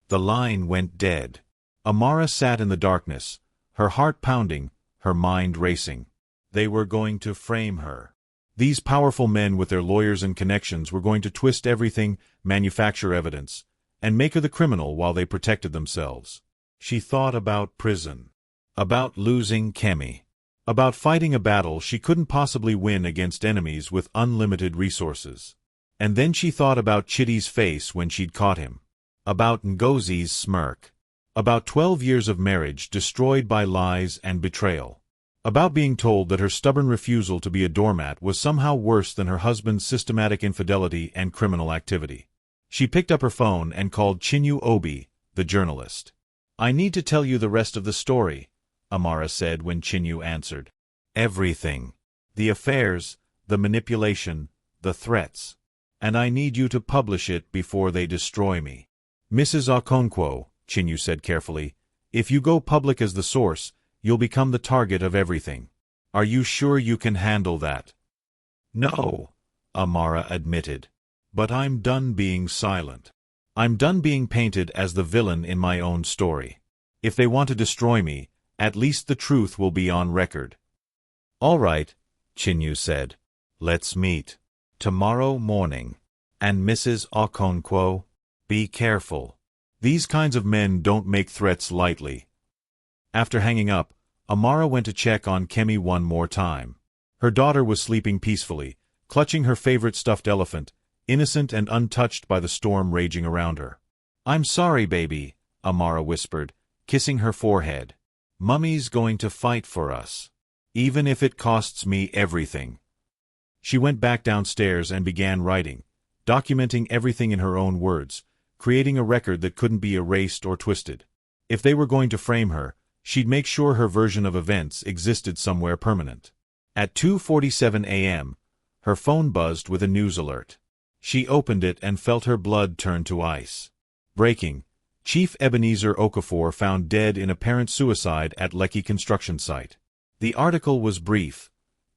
The line went dead. Amara sat in the darkness, her heart pounding, her mind racing. They were going to frame her. These powerful men with their lawyers and connections were going to twist everything, manufacture evidence, and make her the criminal while they protected themselves. She thought about prison, about losing Kemi, about fighting a battle she couldn't possibly win against enemies with unlimited resources. And then she thought about Chidi's face when she'd caught him, about Ngozi's smirk, about 12 years of marriage destroyed by lies and betrayal, about being told that her stubborn refusal to be a doormat was somehow worse than her husband's systematic infidelity and criminal activity. She picked up her phone and called Chinyu Obi, the journalist. "I need to tell you the rest of the story," Amara said when Chinyu answered. "Everything. The affairs, the manipulation, the threats. And I need you to publish it before they destroy me." "Mrs. Okonkwo," Chinyu said carefully, "if you go public as the source, you'll become the target of everything. Are you sure you can handle that?" "No," Amara admitted. "But I'm done being silent. I'm done being painted as the villain in my own story. If they want to destroy me, at least the truth will be on record." "All right," Chinyu said. "Let's meet tomorrow morning. And Mrs. Okonkwo, be careful. These kinds of men don't make threats lightly." After hanging up, Amara went to check on Kemi one more time. Her daughter was sleeping peacefully, clutching her favorite stuffed elephant, innocent and untouched by the storm raging around her. "I'm sorry, baby," Amara whispered, kissing her forehead. "Mummy's going to fight for us, even if it costs me everything." She went back downstairs and began writing, documenting everything in her own words, creating a record that couldn't be erased or twisted. If they were going to frame her, she'd make sure her version of events existed somewhere permanent. At 2:47 a.m., her phone buzzed with a news alert. She opened it and felt her blood turn to ice. Breaking: Chief Ebenezer Okafor found dead in apparent suicide at Lekki construction site. The article was brief,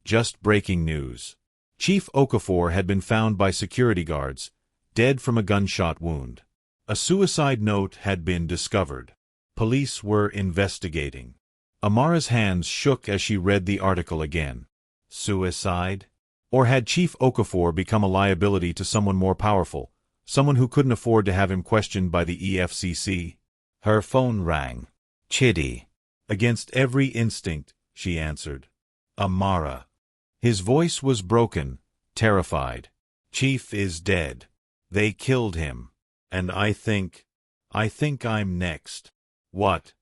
just breaking news. Chief Okafor had been found by security guards, dead from a gunshot wound. A suicide note had been discovered. Police were investigating. Amara's hands shook as she read the article again. Suicide? Or had Chief Okafor become a liability to someone more powerful, someone who couldn't afford to have him questioned by the EFCC? Her phone rang. "Chidi." Against every instinct, she answered. "Amara." His voice was broken, terrified. "Chief is dead. They killed him. And I think I'm next." "What?"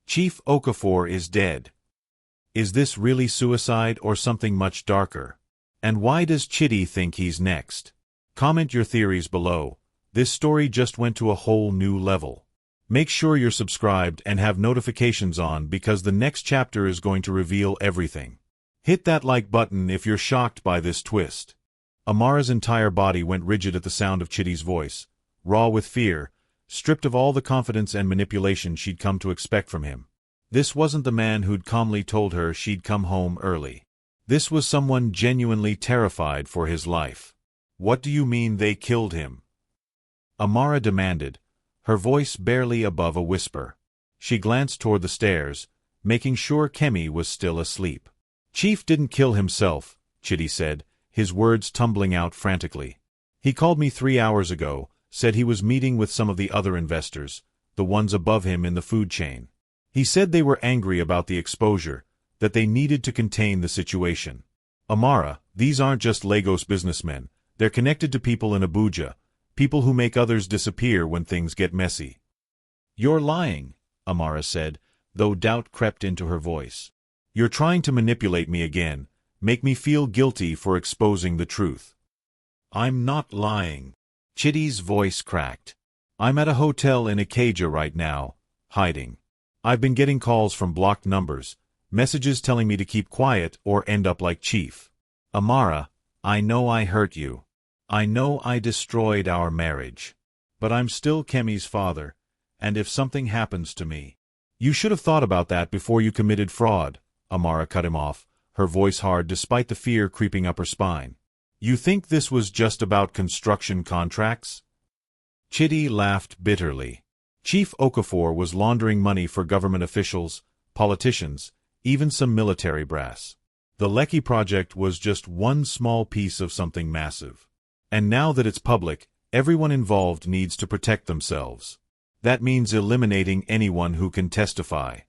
"Chief Okafor is dead." Is this really suicide or something much darker? And why does Chidi think he's next? Comment your theories below. This story just went to a whole new level. Make sure you're subscribed and have notifications on because the next chapter is going to reveal everything. Hit that like button if you're shocked by this twist. Amara's entire body went rigid at the sound of Chidi's voice, raw with fear, stripped of all the confidence and manipulation she'd come to expect from him. This wasn't the man who'd calmly told her she'd come home early. This was someone genuinely terrified for his life. "What do you mean they killed him?" Amara demanded, her voice barely above a whisper. She glanced toward the stairs, making sure Kemi was still asleep. "Chief didn't kill himself," Chidi said, his words tumbling out frantically. "He called me 3 hours ago, said he was meeting with some of the other investors, the ones above him in the food chain. He said they were angry about the exposure, that they needed to contain the situation. Amara, these aren't just Lagos businessmen, they're connected to people in Abuja, people who make others disappear when things get messy. You're lying, Amara said, though doubt crept into her voice. You're trying to manipulate me again, make me feel guilty for exposing the truth. I'm not lying. Chitty's voice cracked. I'm at a hotel in Acadia right now, hiding. I've been getting calls from blocked numbers, messages telling me to keep quiet or end up like Chief. Amara, I know I hurt you. I know I destroyed our marriage. But I'm still Kemi's father, and if something happens to me... You should have thought about that before you committed fraud, Amara cut him off, her voice hard despite the fear creeping up her spine. You think this was just about construction contracts? Chitty laughed bitterly. Chief Okafor was laundering money for government officials, politicians, even some military brass. The Lekki project was just one small piece of something massive. And now that it's public, everyone involved needs to protect themselves. That means eliminating anyone who can testify.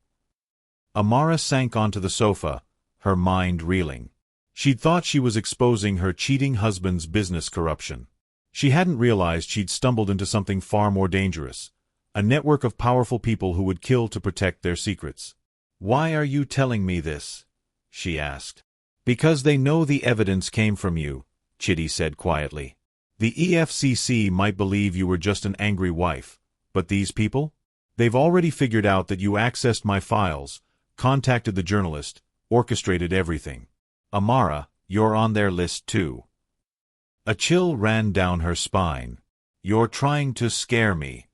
Amara sank onto the sofa, her mind reeling. She'd thought she was exposing her cheating husband's business corruption. She hadn't realized she'd stumbled into something far more dangerous, a network of powerful people who would kill to protect their secrets. Why are you telling me this? She asked. Because they know the evidence came from you, Chitty said quietly. The EFCC might believe you were just an angry wife, but these people? They've already figured out that you accessed my files, contacted the journalist, orchestrated everything. Amara, you're on their list too. A chill ran down her spine. You're trying to scare me.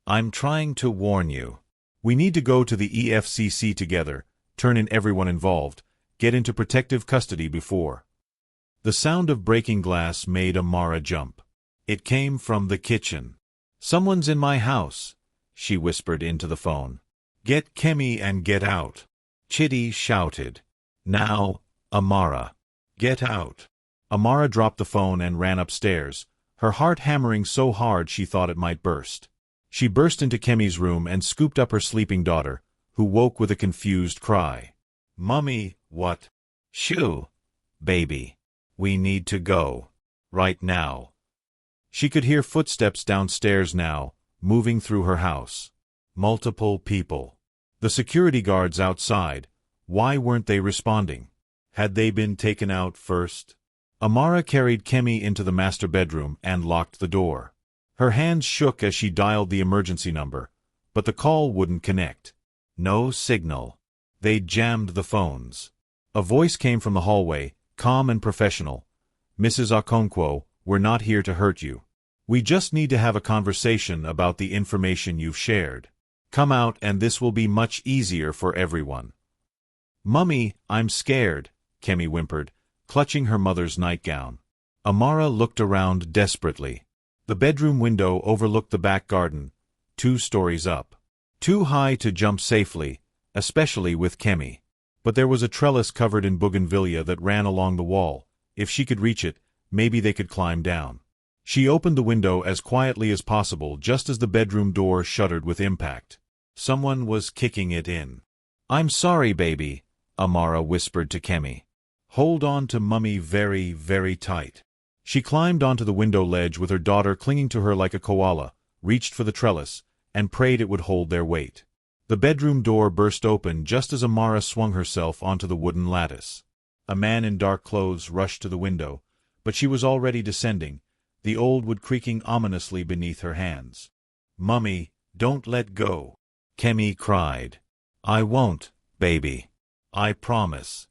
I'm trying to warn you. We need to go to the EFCC together, turn in everyone involved, get into protective custody before. The sound of breaking glass made Amara jump. It came from the kitchen. Someone's in my house, she whispered into the phone. Get Kemi and get out. Chitty shouted. Now, Amara. Get out. Amara dropped the phone and ran upstairs, her heart hammering so hard she thought it might burst. She burst into Kemi's room and scooped up her sleeping daughter, who woke with a confused cry. Mummy, what? Shoo, baby. We need to go. Right now. She could hear footsteps downstairs now, moving through her house. Multiple people. The security guards outside. Why weren't they responding? Had they been taken out first? Amara carried Kemi into the master bedroom and locked the door. Her hands shook as she dialed the emergency number, but the call wouldn't connect. No signal. They'd jammed the phones. A voice came from the hallway, calm and professional. Mrs. Okonkwo, we're not here to hurt you. We just need to have a conversation about the information you've shared. Come out and this will be much easier for everyone. Mummy, I'm scared, Kemi whimpered, clutching her mother's nightgown. Amara looked around desperately. The bedroom window overlooked the back garden, 2 stories up. Too high to jump safely, especially with Kemi. But there was a trellis covered in bougainvillea that ran along the wall. If she could reach it, maybe they could climb down. She opened the window as quietly as possible just as the bedroom door shuddered with impact. Someone was kicking it in. I'm sorry, baby, Amara whispered to Kemi. Hold on to Mummy very, very tight. She climbed onto the window ledge with her daughter clinging to her like a koala, reached for the trellis, and prayed it would hold their weight. The bedroom door burst open just as Amara swung herself onto the wooden lattice. A man in dark clothes rushed to the window, but she was already descending, the old wood creaking ominously beneath her hands. Mummy, don't let go, Kemi cried. I won't, baby. I promise.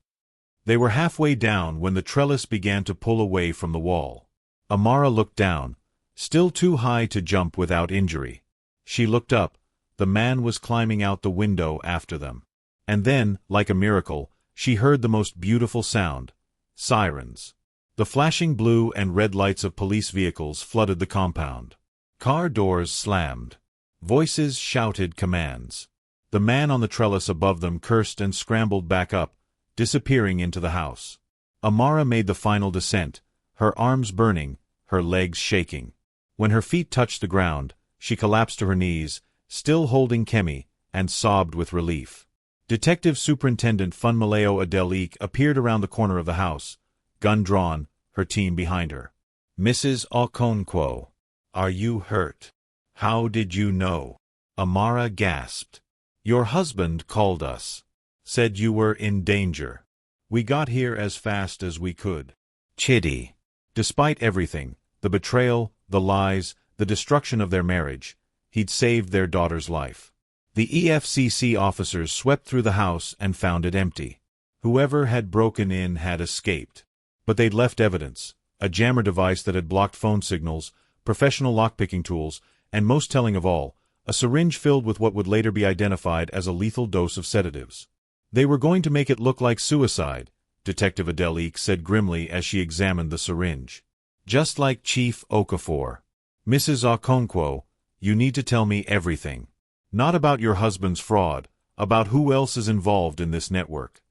They were halfway down when the trellis began to pull away from the wall. Amara looked down, still too high to jump without injury. She looked up. The man was climbing out the window after them. And then, like a miracle, she heard the most beautiful sound. Sirens. The flashing blue and red lights of police vehicles flooded the compound. Car doors slammed. Voices shouted commands. The man on the trellis above them cursed and scrambled back up, disappearing into the house. Amara made the final descent, her arms burning, her legs shaking. When her feet touched the ground, she collapsed to her knees, still holding Kemi, and sobbed with relief. Detective Superintendent Funmaleo Adelik appeared around the corner of the house, gun drawn, her team behind her. Mrs. Okonkwo. Are you hurt? How did you know? Amara gasped. Your husband called us. Said you were in danger. We got here as fast as we could. Chitty. Despite everything, the betrayal, the lies, the destruction of their marriage, he'd saved their daughter's life. The EFCC officers swept through the house and found it empty. Whoever had broken in had escaped. But they'd left evidence, a jammer device that had blocked phone signals, professional lockpicking tools, and most telling of all, a syringe filled with what would later be identified as a lethal dose of sedatives. They were going to make it look like suicide, Detective Adelique said grimly as she examined the syringe. Just like Chief Okafor. Mrs. Okonkwo, you need to tell me everything. Not about your husband's fraud, about who else is involved in this network.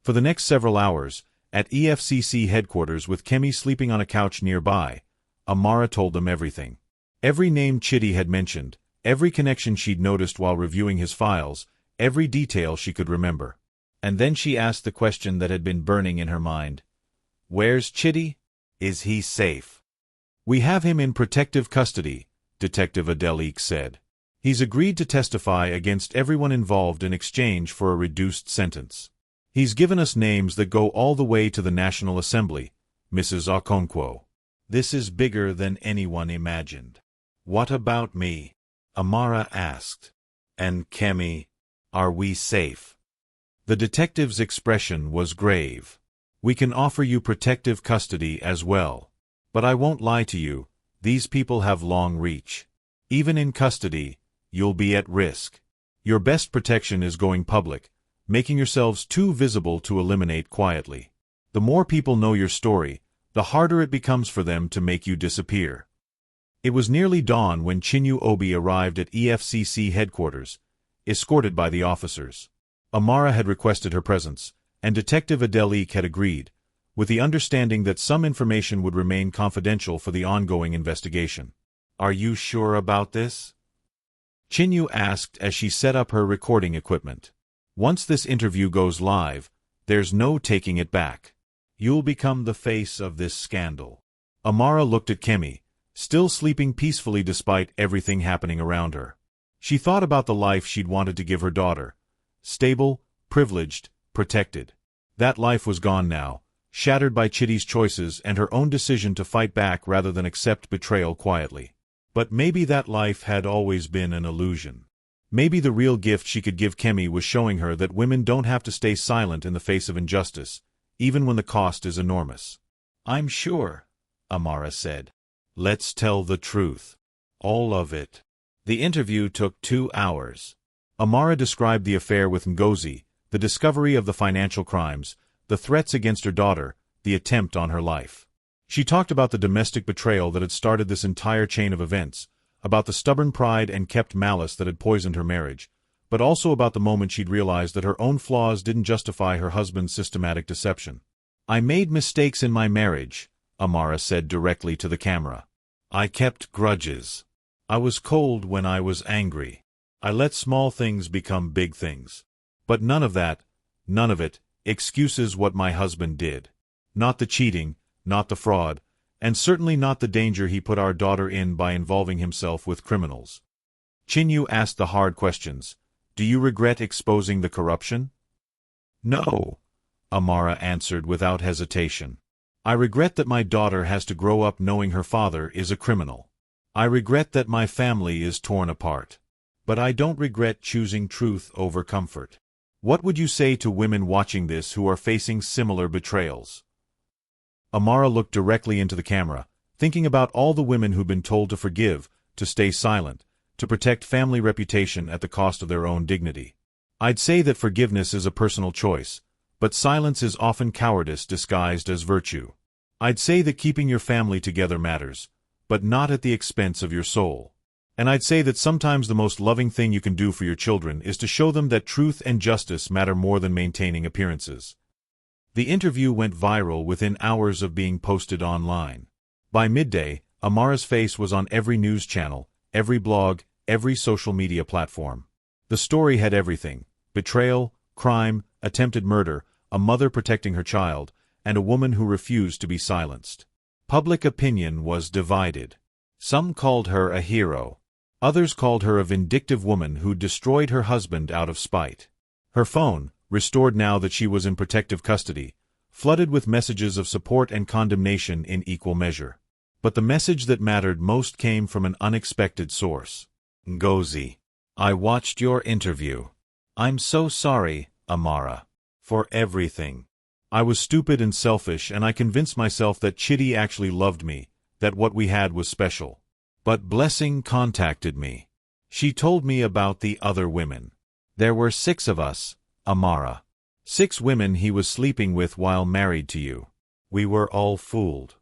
For the next several hours, at EFCC headquarters with Kemi sleeping on a couch nearby, Amara told them everything. Every name Chitty had mentioned, every connection she'd noticed while reviewing his files, every detail she could remember. And then she asked the question that had been burning in her mind. Where's Chitty? Is he safe? We have him in protective custody, Detective Adelique said. He's agreed to testify against everyone involved in exchange for a reduced sentence. He's given us names that go all the way to the National Assembly, Mrs. Okonkwo. This is bigger than anyone imagined. What about me? Amara asked. And Kemi, are we safe? The detective's expression was grave. We can offer you protective custody as well. But I won't lie to you, these people have long reach. Even in custody, you'll be at risk. Your best protection is going public, making yourselves too visible to eliminate quietly. The more people know your story, the harder it becomes for them to make you disappear. It was nearly dawn when Chinyu Obi arrived at EFCC headquarters, escorted by the officers. Amara had requested her presence, and Detective Adelique had agreed, with the understanding that some information would remain confidential for the ongoing investigation. Are you sure about this? Chinyu asked as she set up her recording equipment. Once this interview goes live, there's no taking it back. You'll become the face of this scandal. Amara looked at Kemi, still sleeping peacefully despite everything happening around her. She thought about the life she'd wanted to give her daughter. Stable, privileged, protected. That life was gone now, shattered by Chitty's choices and her own decision to fight back rather than accept betrayal quietly. But maybe that life had always been an illusion. Maybe the real gift she could give Kemi was showing her that women don't have to stay silent in the face of injustice, even when the cost is enormous. I'm sure, Amara said. Let's tell the truth. All of it. The interview took 2 hours. Amara described the affair with Ngozi, the discovery of the financial crimes, the threats against her daughter, the attempt on her life. She talked about the domestic betrayal that had started this entire chain of events, about the stubborn pride and kept malice that had poisoned her marriage, but also about the moment she'd realized that her own flaws didn't justify her husband's systematic deception. I made mistakes in my marriage, Amara said directly to the camera. I kept grudges. I was cold when I was angry. I let small things become big things. But none of it, excuses what my husband did. Not the cheating, not the fraud, and certainly not the danger he put our daughter in by involving himself with criminals. Chinyu asked the hard questions. Do you regret exposing the corruption? No, Amara answered without hesitation. I regret that my daughter has to grow up knowing her father is a criminal. I regret that my family is torn apart. But I don't regret choosing truth over comfort. What would you say to women watching this who are facing similar betrayals? Amara looked directly into the camera, thinking about all the women who'd been told to forgive, to stay silent, to protect family reputation at the cost of their own dignity. I'd say that forgiveness is a personal choice, but silence is often cowardice disguised as virtue. I'd say that keeping your family together matters, but not at the expense of your soul. And I'd say that sometimes the most loving thing you can do for your children is to show them that truth and justice matter more than maintaining appearances. The interview went viral within hours of being posted online. By midday, Amara's face was on every news channel, every blog, every social media platform. The story had everything: betrayal, crime, attempted murder, a mother protecting her child, and a woman who refused to be silenced. Public opinion was divided. Some called her a hero. Others called her a vindictive woman who destroyed her husband out of spite. Her phone, restored now that she was in protective custody, flooded with messages of support and condemnation in equal measure. But the message that mattered most came from an unexpected source. Ngozi, I watched your interview. I'm so sorry, Amara, for everything. I was stupid and selfish, and I convinced myself that Chitty actually loved me, that what we had was special. But Blessing contacted me. She told me about the other women. There were 6 of us, Amara. 6 women he was sleeping with while married to you. We were all fooled.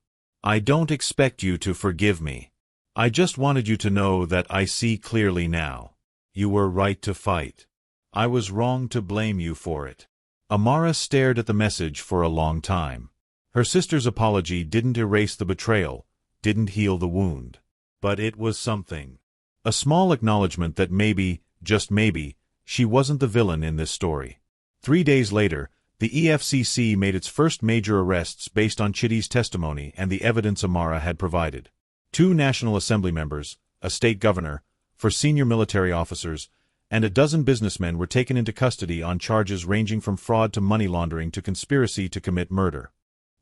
I don't expect you to forgive me. I just wanted you to know that I see clearly now. You were right to fight. I was wrong to blame you for it. Amara stared at the message for a long time. Her sister's apology didn't erase the betrayal, didn't heal the wound. But it was something. A small acknowledgement that maybe, just maybe, she wasn't the villain in this story. 3 days later, the EFCC made its first major arrests based on Chitty's testimony and the evidence Amara had provided. 2 National Assembly members, a state governor, 4 senior military officers, and a dozen businessmen were taken into custody on charges ranging from fraud to money laundering to conspiracy to commit murder.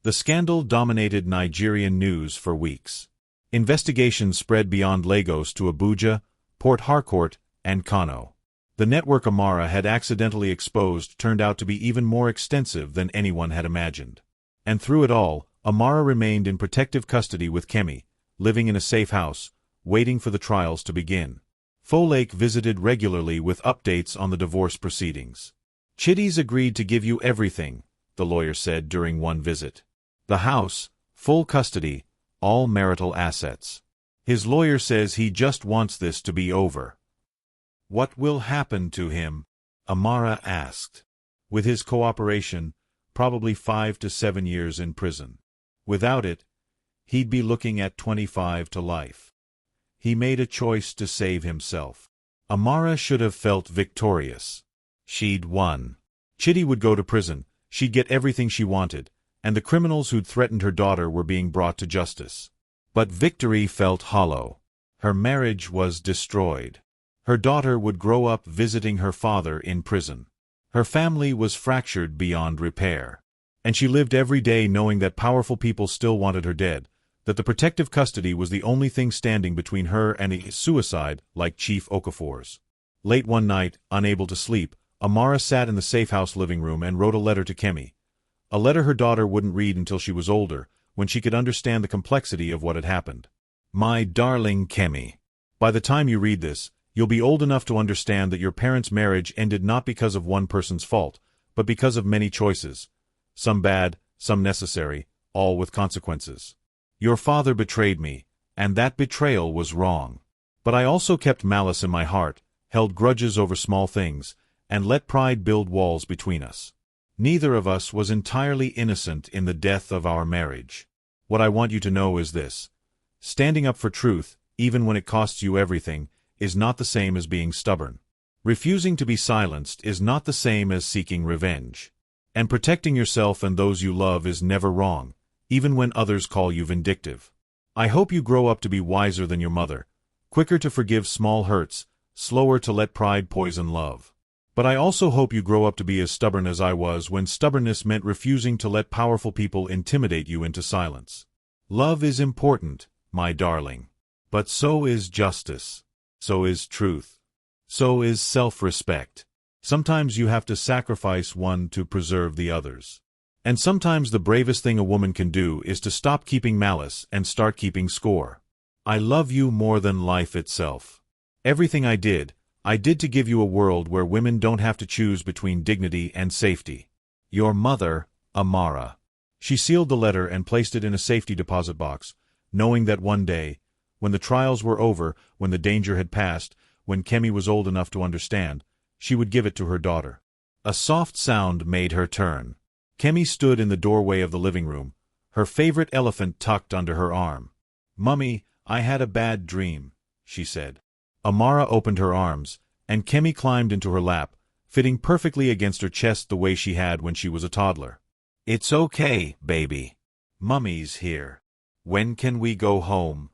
The scandal dominated Nigerian news for weeks. Investigations spread beyond Lagos to Abuja, Port Harcourt, and Kano. The network Amara had accidentally exposed turned out to be even more extensive than anyone had imagined. And through it all, Amara remained in protective custody with Kemi, living in a safe house, waiting for the trials to begin. Folake visited regularly with updates on the divorce proceedings. Chitty's agreed to give you everything, the lawyer said during one visit. The house, full custody, all marital assets. His lawyer says he just wants this to be over. What will happen to him? Amara asked. With his cooperation, probably 5 to 7 years in prison. Without it, he'd be looking at 25 to life. He made a choice to save himself. Amara should have felt victorious. She'd won. Chitty would go to prison, she'd get everything she wanted, and the criminals who'd threatened her daughter were being brought to justice. But victory felt hollow. Her marriage was destroyed. Her daughter would grow up visiting her father in prison. Her family was fractured beyond repair. And she lived every day knowing that powerful people still wanted her dead, that the protective custody was the only thing standing between her and a suicide like Chief Okafor's. Late one night, unable to sleep, Amara sat in the safe house living room and wrote a letter to Kemi. A letter her daughter wouldn't read until she was older, when she could understand the complexity of what had happened. My darling Kemi, by the time you read this, you'll be old enough to understand that your parents' marriage ended not because of one person's fault, but because of many choices. Some bad, some necessary, all with consequences. Your father betrayed me, and that betrayal was wrong. But I also kept malice in my heart, held grudges over small things, and let pride build walls between us. Neither of us was entirely innocent in the death of our marriage. What I want you to know is this. Standing up for truth, even when it costs you everything, is not the same as being stubborn. Refusing to be silenced is not the same as seeking revenge. And protecting yourself and those you love is never wrong, even when others call you vindictive. I hope you grow up to be wiser than your mother, quicker to forgive small hurts, slower to let pride poison love. But I also hope you grow up to be as stubborn as I was when stubbornness meant refusing to let powerful people intimidate you into silence. Love is important, my darling. But so is justice. So is truth. So is self-respect. Sometimes you have to sacrifice one to preserve the others. And sometimes the bravest thing a woman can do is to stop keeping malice and start keeping score. I love you more than life itself. Everything I did to give you a world where women don't have to choose between dignity and safety. Your mother, Amara. She sealed the letter and placed it in a safety deposit box, knowing that one day, when the trials were over, when the danger had passed, when Kemi was old enough to understand, she would give it to her daughter. A soft sound made her turn. Kemi stood in the doorway of the living room, her favorite elephant tucked under her arm. "Mummy, I had a bad dream," she said. Amara opened her arms, and Kemi climbed into her lap, fitting perfectly against her chest the way she had when she was a toddler. "It's okay, baby. Mummy's here. When can we go home?"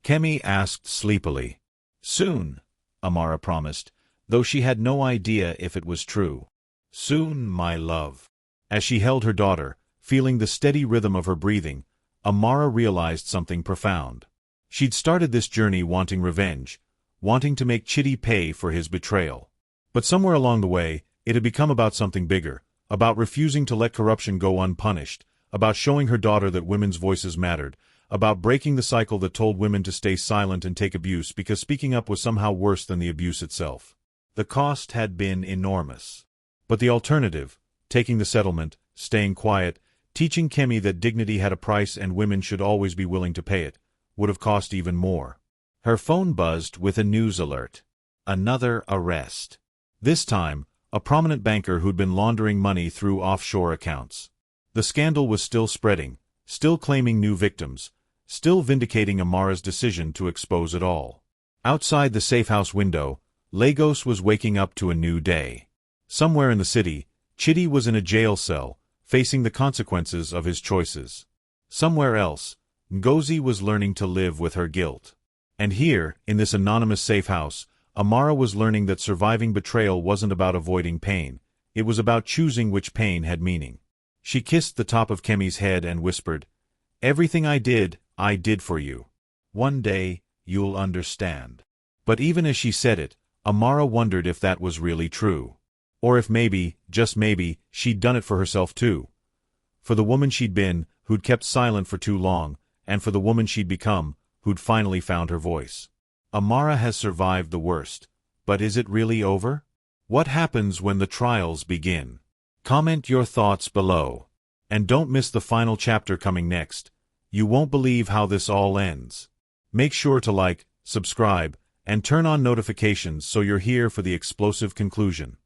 Kemi asked sleepily. Soon, Amara promised, though she had no idea if it was true. Soon, my love. As she held her daughter, feeling the steady rhythm of her breathing, Amara realized something profound. She'd started this journey wanting revenge, wanting to make Chitty pay for his betrayal. But somewhere along the way, it had become about something bigger, about refusing to let corruption go unpunished, about showing her daughter that women's voices mattered, about breaking the cycle that told women to stay silent and take abuse because speaking up was somehow worse than the abuse itself. The cost had been enormous. But the alternative, taking the settlement, staying quiet, teaching Kemi that dignity had a price and women should always be willing to pay it, would have cost even more. Her phone buzzed with a news alert. Another arrest. This time, a prominent banker who'd been laundering money through offshore accounts. The scandal was still spreading, still claiming new victims, still vindicating Amara's decision to expose it all. Outside the safe house window, Lagos was waking up to a new day. Somewhere in the city, Chitty was in a jail cell, facing the consequences of his choices. Somewhere else, Ngozi was learning to live with her guilt. And here, in this anonymous safe house, Amara was learning that surviving betrayal wasn't about avoiding pain, it was about choosing which pain had meaning. She kissed the top of Kemi's head and whispered, "Everything I did for you. One day, you'll understand." But even as she said it, Amara wondered if that was really true. Or if maybe, just maybe, she'd done it for herself too. For the woman she'd been, who'd kept silent for too long, and for the woman she'd become, who'd finally found her voice. Amara has survived the worst, but is it really over? What happens when the trials begin? Comment your thoughts below. And don't miss the final chapter coming next. You won't believe how this all ends. Make sure to like, subscribe, and turn on notifications so you're here for the explosive conclusion.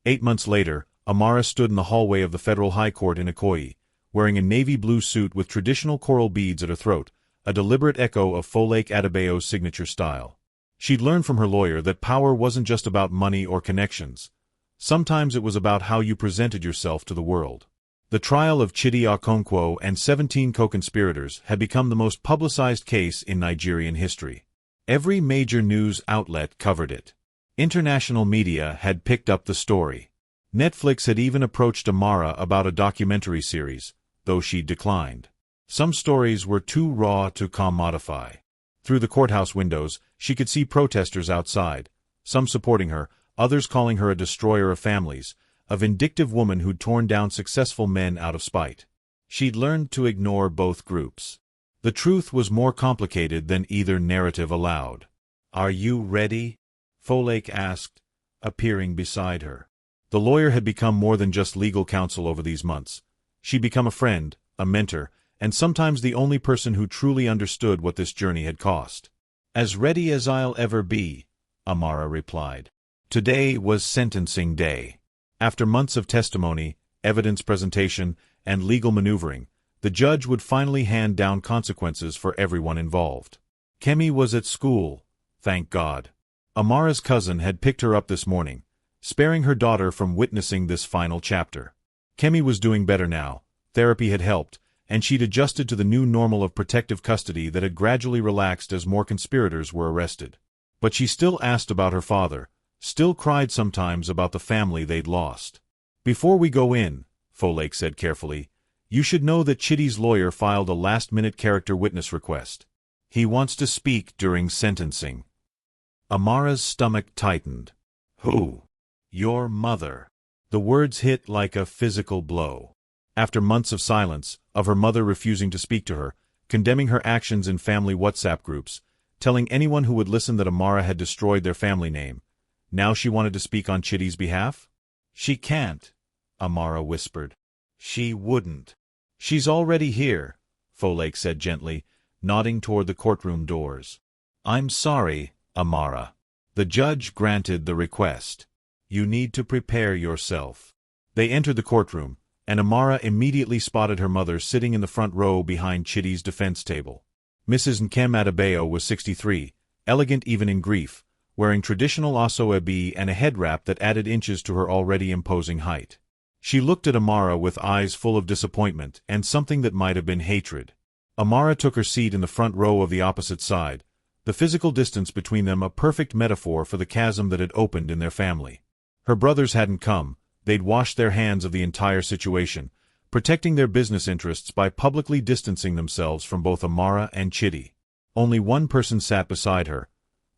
8 months later, Amara stood in the hallway of the Federal High Court in Ikoyi, wearing a navy blue suit with traditional coral beads at her throat, a deliberate echo of Folake Adebayo's signature style. She'd learned from her lawyer that power wasn't just about money or connections. Sometimes it was about how you presented yourself to the world. The trial of Chidi Okonkwo and 17 co-conspirators had become the most publicized case in Nigerian history. Every major news outlet covered it. International media had picked up the story. Netflix had even approached Amara about a documentary series, though she declined. Some stories were too raw to commodify. Through the courthouse windows, she could see protesters outside, some supporting her, others calling her a destroyer of families, a vindictive woman who'd torn down successful men out of spite. She'd learned to ignore both groups. The truth was more complicated than either narrative allowed. "Are you ready?" Folake asked, appearing beside her. The lawyer had become more than just legal counsel over these months. She'd become a friend, a mentor, and sometimes the only person who truly understood what this journey had cost. "As ready as I'll ever be," Amara replied. Today was sentencing day. After months of testimony, evidence presentation, and legal maneuvering, the judge would finally hand down consequences for everyone involved. Kemi was at school, thank God. Amara's cousin had picked her up this morning, sparing her daughter from witnessing this final chapter. Kemi was doing better now, therapy had helped, and she'd adjusted to the new normal of protective custody that had gradually relaxed as more conspirators were arrested. But she still asked about her father, still cried sometimes about the family they'd lost. "Before we go in," Folake said carefully, "you should know that Chitty's lawyer filed a last-minute character witness request. He wants to speak during sentencing." Amara's stomach tightened. "Who?" "Your mother." The words hit like a physical blow. After months of silence, of her mother refusing to speak to her, condemning her actions in family WhatsApp groups, telling anyone who would listen that Amara had destroyed their family name, now she wanted to speak on Chitty's behalf? "She can't," Amara whispered. "She wouldn't." "She's already here," Folake said gently, nodding toward the courtroom doors. "I'm sorry, Amara." The judge granted the request. "You need to prepare yourself." They entered the courtroom, and Amara immediately spotted her mother sitting in the front row behind Chitty's defense table. Mrs. Nkem Adebayo was 63, elegant even in grief, wearing traditional aso ebi and a head wrap that added inches to her already imposing height. She looked at Amara with eyes full of disappointment and something that might have been hatred. Amara took her seat in the front row of the opposite side, the physical distance between them a perfect metaphor for the chasm that had opened in their family. Her brothers hadn't come, they'd washed their hands of the entire situation, protecting their business interests by publicly distancing themselves from both Amara and Chidi. Only one person sat beside her,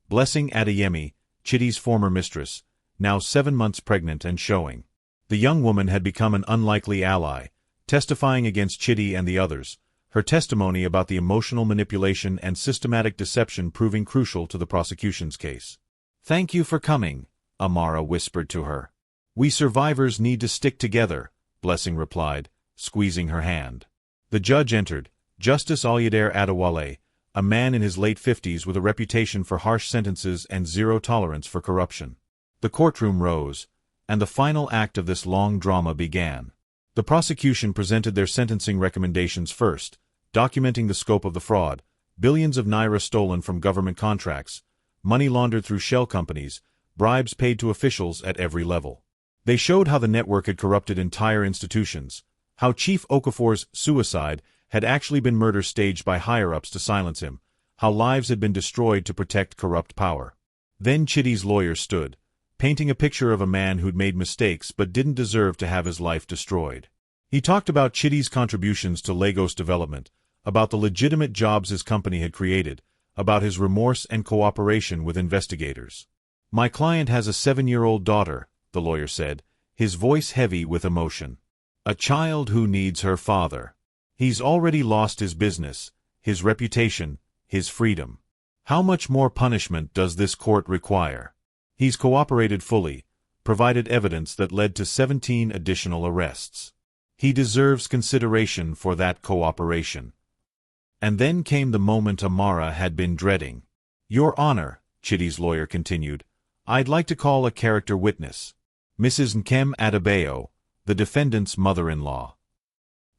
Blessing Adeyemi, Chidi's former mistress, now 7 months pregnant and showing. The young woman had become an unlikely ally, testifying against Chidi and the others, her testimony about the emotional manipulation and systematic deception proving crucial to the prosecution's case. "Thank you for coming," Amara whispered to her. "We survivors need to stick together," Blessing replied, squeezing her hand. The judge entered, Justice Oluyede Adewale, a man in his late 50s with a reputation for harsh sentences and zero tolerance for corruption. The courtroom rose, and the final act of this long drama began. The prosecution presented their sentencing recommendations first, documenting the scope of the fraud, billions of naira stolen from government contracts, money laundered through shell companies, bribes paid to officials at every level. They showed how the network had corrupted entire institutions, how Chief Okafor's suicide had actually been murder staged by higher-ups to silence him, how lives had been destroyed to protect corrupt power. Then Chidi's lawyer stood, painting a picture of a man who'd made mistakes but didn't deserve to have his life destroyed. He talked about Chidi's contributions to Lagos development, about the legitimate jobs his company had created, about his remorse and cooperation with investigators. "My client has a 7-year-old daughter," the lawyer said, his voice heavy with emotion. "A child who needs her father. He's already lost his business, his reputation, his freedom. How much more punishment does this court require? He's cooperated fully, provided evidence that led to 17 additional arrests. He deserves consideration for that cooperation." And then came the moment Amara had been dreading. "Your Honor," Chidi's lawyer continued, "I'd like to call a character witness. Mrs. Nkem Adebayo, the defendant's mother-in-law."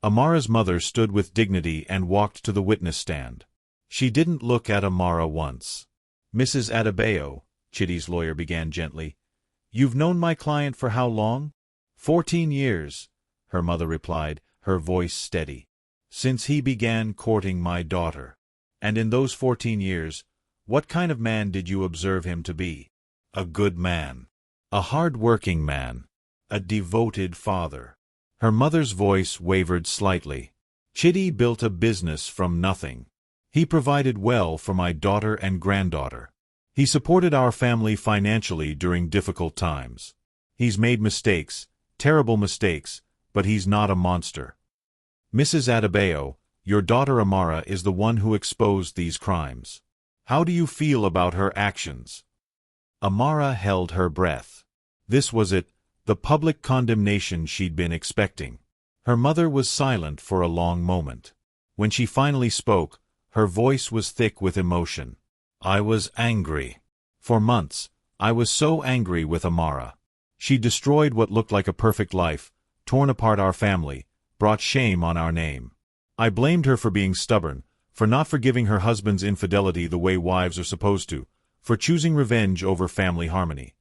Amara's mother stood with dignity and walked to the witness stand. She didn't look at Amara once. "Mrs. Adebayo," Chidi's lawyer began gently, "you've known my client for how long?" 14 years, her mother replied, her voice steady. "Since he began courting my daughter. And in those 14 years, what kind of man did you observe him to be? A good man. A hard-working man. A devoted father." Her mother's voice wavered slightly. "Chidi built a business from nothing. He provided well for my daughter and granddaughter. He supported our family financially during difficult times. He's made mistakes, terrible mistakes, but he's not a monster. Mrs. Adebayo, your daughter Amara is the one who exposed these crimes. How do you feel about her actions?" Amara held her breath. This was it, the public condemnation she'd been expecting. Her mother was silent for a long moment. When she finally spoke, her voice was thick with emotion. "I was angry. For months, I was so angry with Amara. She destroyed what looked like a perfect life, torn apart our family, brought shame on our name. I blamed her for being stubborn, for not forgiving her husband's infidelity the way wives are supposed to, for choosing revenge over family harmony."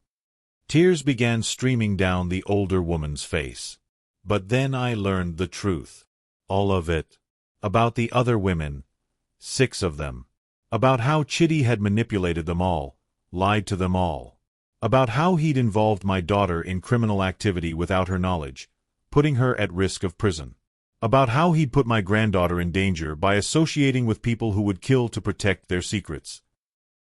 Tears began streaming down the older woman's face. "But then I learned the truth. All of it. About the other women. 6 of them. About how Chidi had manipulated them all, lied to them all. About how he'd involved my daughter in criminal activity without her knowledge, putting her at risk of prison. About how he'd put my granddaughter in danger by associating with people who would kill to protect their secrets."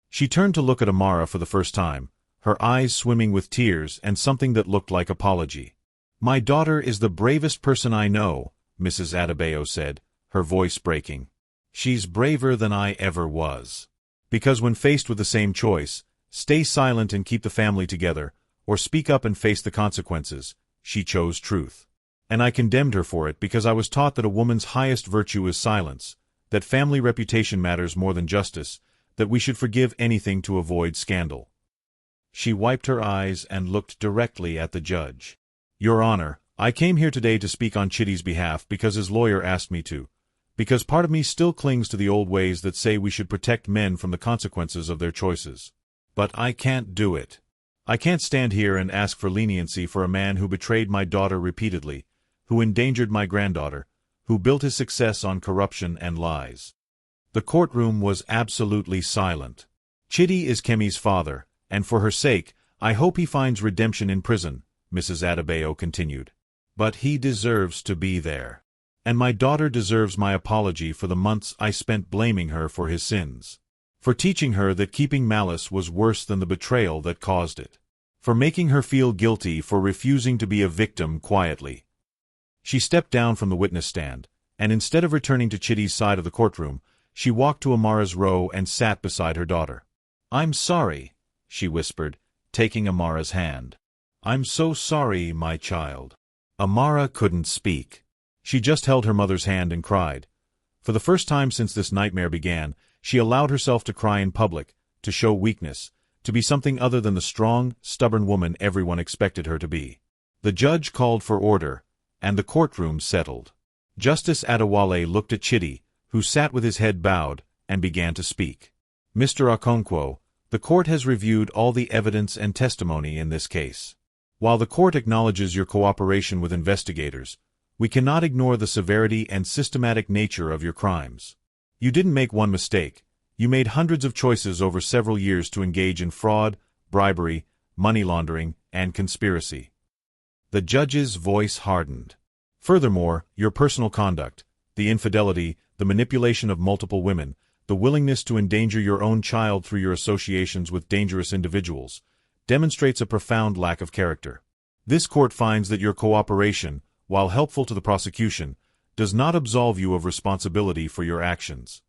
She turned to look at Amara for the first time, her eyes swimming with tears and something that looked like apology. "My daughter is the bravest person I know," Mrs. Adebayo said, her voice breaking. "She's braver than I ever was. Because when faced with the same choice, stay silent and keep the family together, or speak up and face the consequences, she chose truth. And I condemned her for it because I was taught that a woman's highest virtue is silence, that family reputation matters more than justice, that we should forgive anything to avoid scandal." She wiped her eyes and looked directly at the judge. "Your Honor, I came here today to speak on Chidi's behalf because his lawyer asked me to, because part of me still clings to the old ways that say we should protect men from the consequences of their choices. But I can't do it. I can't stand here and ask for leniency for a man who betrayed my daughter repeatedly, who endangered my granddaughter, who built his success on corruption and lies." The courtroom was absolutely silent. Chidi is Kemi's father, and for her sake, I hope he finds redemption in prison, Mrs. Adebayo continued. But he deserves to be there. And my daughter deserves my apology for the months I spent blaming her for his sins. For teaching her that keeping Malice was worse than the betrayal that caused it. For making her feel guilty for refusing to be a victim quietly. She stepped down from the witness stand, and instead of returning to Chidi's side of the courtroom, she walked to Amara's row and sat beside her daughter. "I'm sorry," she whispered, taking Amara's hand. "I'm so sorry, my child." Amara couldn't speak. She just held her mother's hand and cried. For the first time since this nightmare began, she allowed herself to cry in public, to show weakness, to be something other than the strong, stubborn woman everyone expected her to be. The judge called for order, and the courtroom settled. Justice Adewale looked at Chidi, who sat with his head bowed, and began to speak. "Mr. Okonkwo, the court has reviewed all the evidence and testimony in this case. While the court acknowledges your cooperation with investigators, we cannot ignore the severity and systematic nature of your crimes. You didn't make one mistake. You made hundreds of choices over several years to engage in fraud, bribery, money laundering, and conspiracy." The judge's voice hardened. "Furthermore, your personal conduct, the infidelity, the manipulation of multiple women, the willingness to endanger your own child through your associations with dangerous individuals, demonstrates a profound lack of character. This court finds that your cooperation, while helpful to the prosecution, does not absolve you of responsibility for your actions."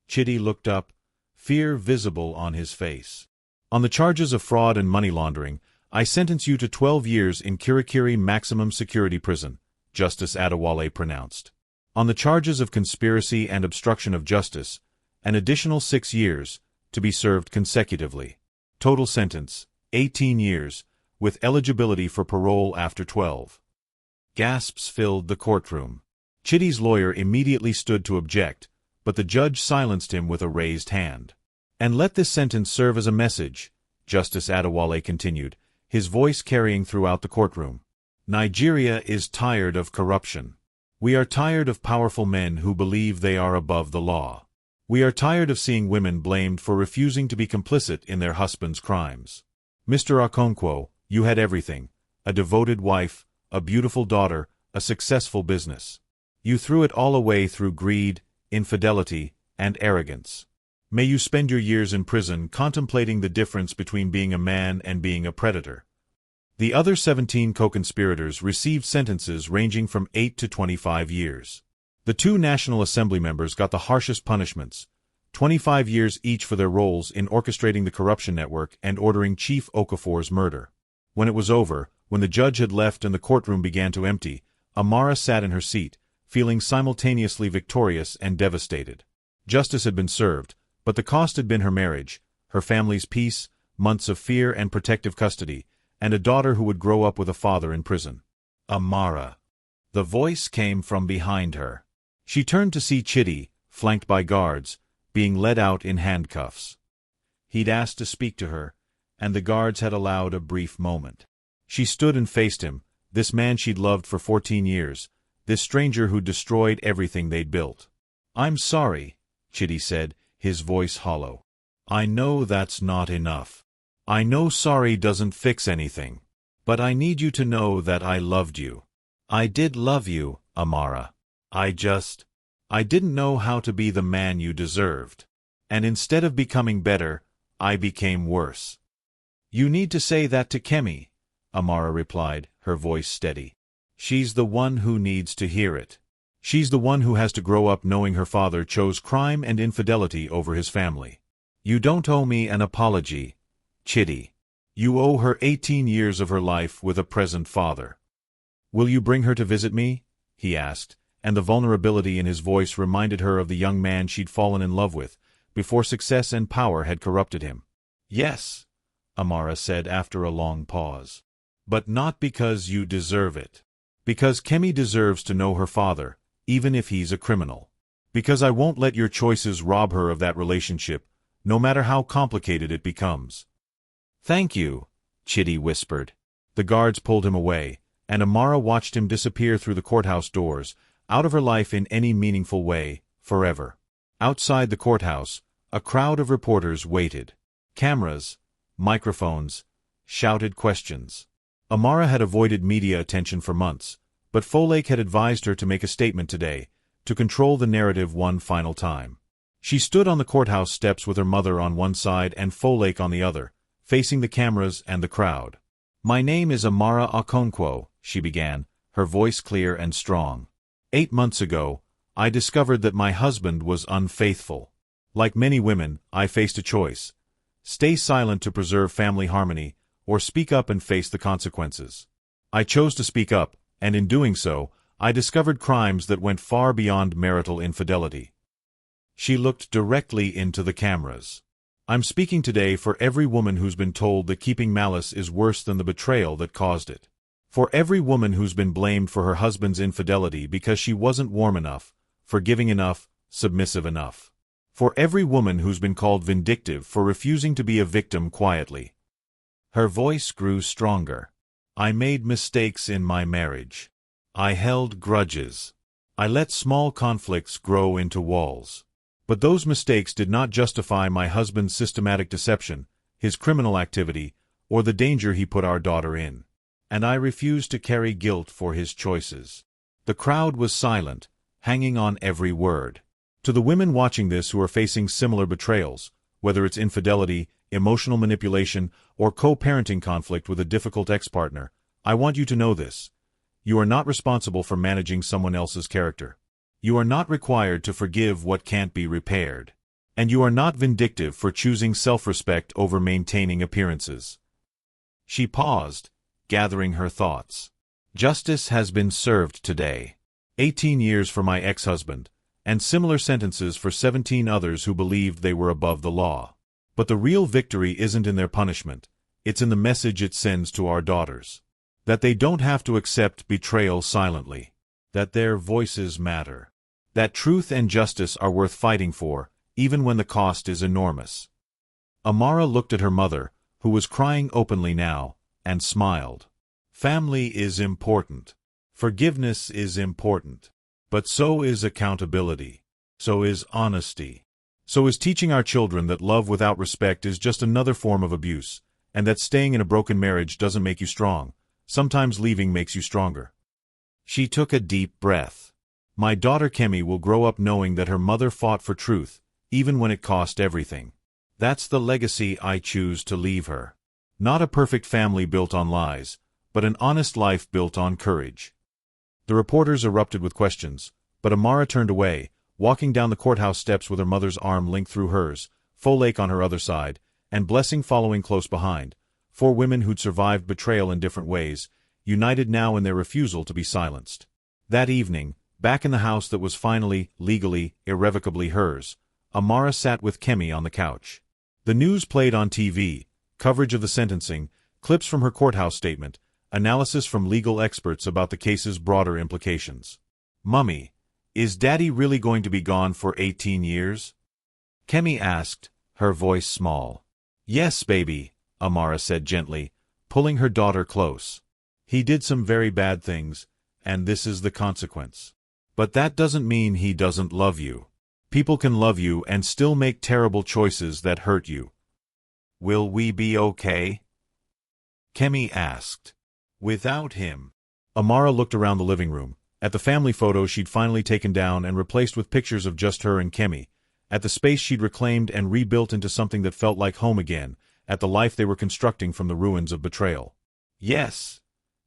Chidi looked up, fear visible on his face. "On the charges of fraud and money laundering, I sentence you to 12 years in Kirikiri Maximum Security Prison," Justice Adewale pronounced. "On the charges of conspiracy and obstruction of justice, an additional 6 years, to be served consecutively. Total sentence, 18 years, with eligibility for parole after 12. Gasps filled the courtroom. Chidi's lawyer immediately stood to object, but the judge silenced him with a raised hand. "And let this sentence serve as a message," Justice Adewale continued, his voice carrying throughout the courtroom. "Nigeria is tired of corruption. We are tired of powerful men who believe they are above the law. We are tired of seeing women blamed for refusing to be complicit in their husbands' crimes. Mr. Okonkwo, you had everything: a devoted wife, a beautiful daughter, a successful business. You threw it all away through greed, infidelity, and arrogance. May you spend your years in prison contemplating the difference between being a man and being a predator." The other 17 co-conspirators received sentences ranging from 8 to 25 years. The 2 National Assembly members got the harshest punishments, 25 years each for their roles in orchestrating the corruption network and ordering Chief Okafor's murder. When it was over, when the judge had left and the courtroom began to empty, Amara sat in her seat, feeling simultaneously victorious and devastated. Justice had been served, but the cost had been her marriage, her family's peace, months of fear and protective custody, and a daughter who would grow up with a father in prison. "Amara." The voice came from behind her. She turned to see Chidi, flanked by guards, being led out in handcuffs. He'd asked to speak to her, and the guards had allowed a brief moment. She stood and faced him, this man she'd loved for 14 years, this stranger who'd destroyed everything they'd built. "I'm sorry," Chidi said, his voice hollow. "I know that's not enough. I know sorry doesn't fix anything. But I need you to know that I loved you. I did love you, Amara. I didn't know how to be the man you deserved. And instead of becoming better, I became worse." "You need to say that to Kemi," Amara replied, her voice steady. "She's the one who needs to hear it. She's the one who has to grow up knowing her father chose crime and infidelity over his family. You don't owe me an apology, Chidi. You owe her 18 years of her life with a present father." "Will you bring her to visit me?" he asked, and the vulnerability in his voice reminded her of the young man she'd fallen in love with, before success and power had corrupted him. "Yes," Amara said after a long pause. "But not because you deserve it. Because Kemi deserves to know her father, even if he's a criminal. Because I won't let your choices rob her of that relationship, no matter how complicated it becomes." "Thank you," Chidi whispered. The guards pulled him away, and Amara watched him disappear through the courthouse doors, out of her life in any meaningful way, forever. Outside the courthouse, a crowd of reporters waited. Cameras, microphones, shouted questions. Amara had avoided media attention for months, but Folklore had advised her to make a statement today, to control the narrative one final time. She stood on the courthouse steps with her mother on one side and Folklore on the other, facing the cameras and the crowd. "My name is Amara Okonkwo," she began, her voice clear and strong. 8 months ago, I discovered that my husband was unfaithful. Like many women, I faced a choice: stay silent to preserve family harmony, or speak up and face the consequences. I chose to speak up, and in doing so, I discovered crimes that went far beyond marital infidelity. She looked directly into the cameras. I'm speaking today for every woman who's been told that keeping malice is worse than the betrayal that caused it. For every woman who's been blamed for her husband's infidelity because she wasn't warm enough, forgiving enough, submissive enough. For every woman who's been called vindictive for refusing to be a victim quietly. Her voice grew stronger. I made mistakes in my marriage. I held grudges. I let small conflicts grow into walls. But those mistakes did not justify my husband's systematic deception, his criminal activity, or the danger he put our daughter in. And I refused to carry guilt for his choices. The crowd was silent, hanging on every word. To the women watching this who are facing similar betrayals, whether it's infidelity, emotional manipulation, or co-parenting conflict with a difficult ex-partner, I want you to know this. You are not responsible for managing someone else's character. You are not required to forgive what can't be repaired. And you are not vindictive for choosing self-respect over maintaining appearances. She paused, gathering her thoughts. Justice has been served today. 18 years for my ex-husband, and similar sentences for 17 others who believed they were above the law. But the real victory isn't in their punishment, it's in the message it sends to our daughters. That they don't have to accept betrayal silently. That their voices matter. That truth and justice are worth fighting for, even when the cost is enormous. Amara looked at her mother, who was crying openly now, and smiled. Family is important. Forgiveness is important. But so is accountability. So is honesty. So is teaching our children that love without respect is just another form of abuse, and that staying in a broken marriage doesn't make you strong. Sometimes leaving makes you stronger. She took a deep breath. My daughter Kemi will grow up knowing that her mother fought for truth, even when it cost everything. That's the legacy I choose to leave her. Not a perfect family built on lies, but an honest life built on courage. The reporters erupted with questions, but Amara turned away, walking down the courthouse steps with her mother's arm linked through hers, Folklore on her other side, and Blessing following close behind. 4 women who'd survived betrayal in different ways, united now in their refusal to be silenced. That evening, back in the house that was finally, legally, irrevocably hers, Amara sat with Kemi on the couch. The news played on TV, coverage of the sentencing, clips from her courthouse statement, analysis from legal experts about the case's broader implications. "Mummy, is Daddy really going to be gone for 18 years? Kemi asked, her voice small. "Yes, baby," Amara said gently, pulling her daughter close. "He did some very bad things, and this is the consequence. But that doesn't mean he doesn't love you. People can love you and still make terrible choices that hurt you." "Will we be okay?" Kemi asked. "Without him?" Amara looked around the living room, at the family photos she'd finally taken down and replaced with pictures of just her and Kemi, at the space she'd reclaimed and rebuilt into something that felt like home again, at the life they were constructing from the ruins of betrayal. "Yes,"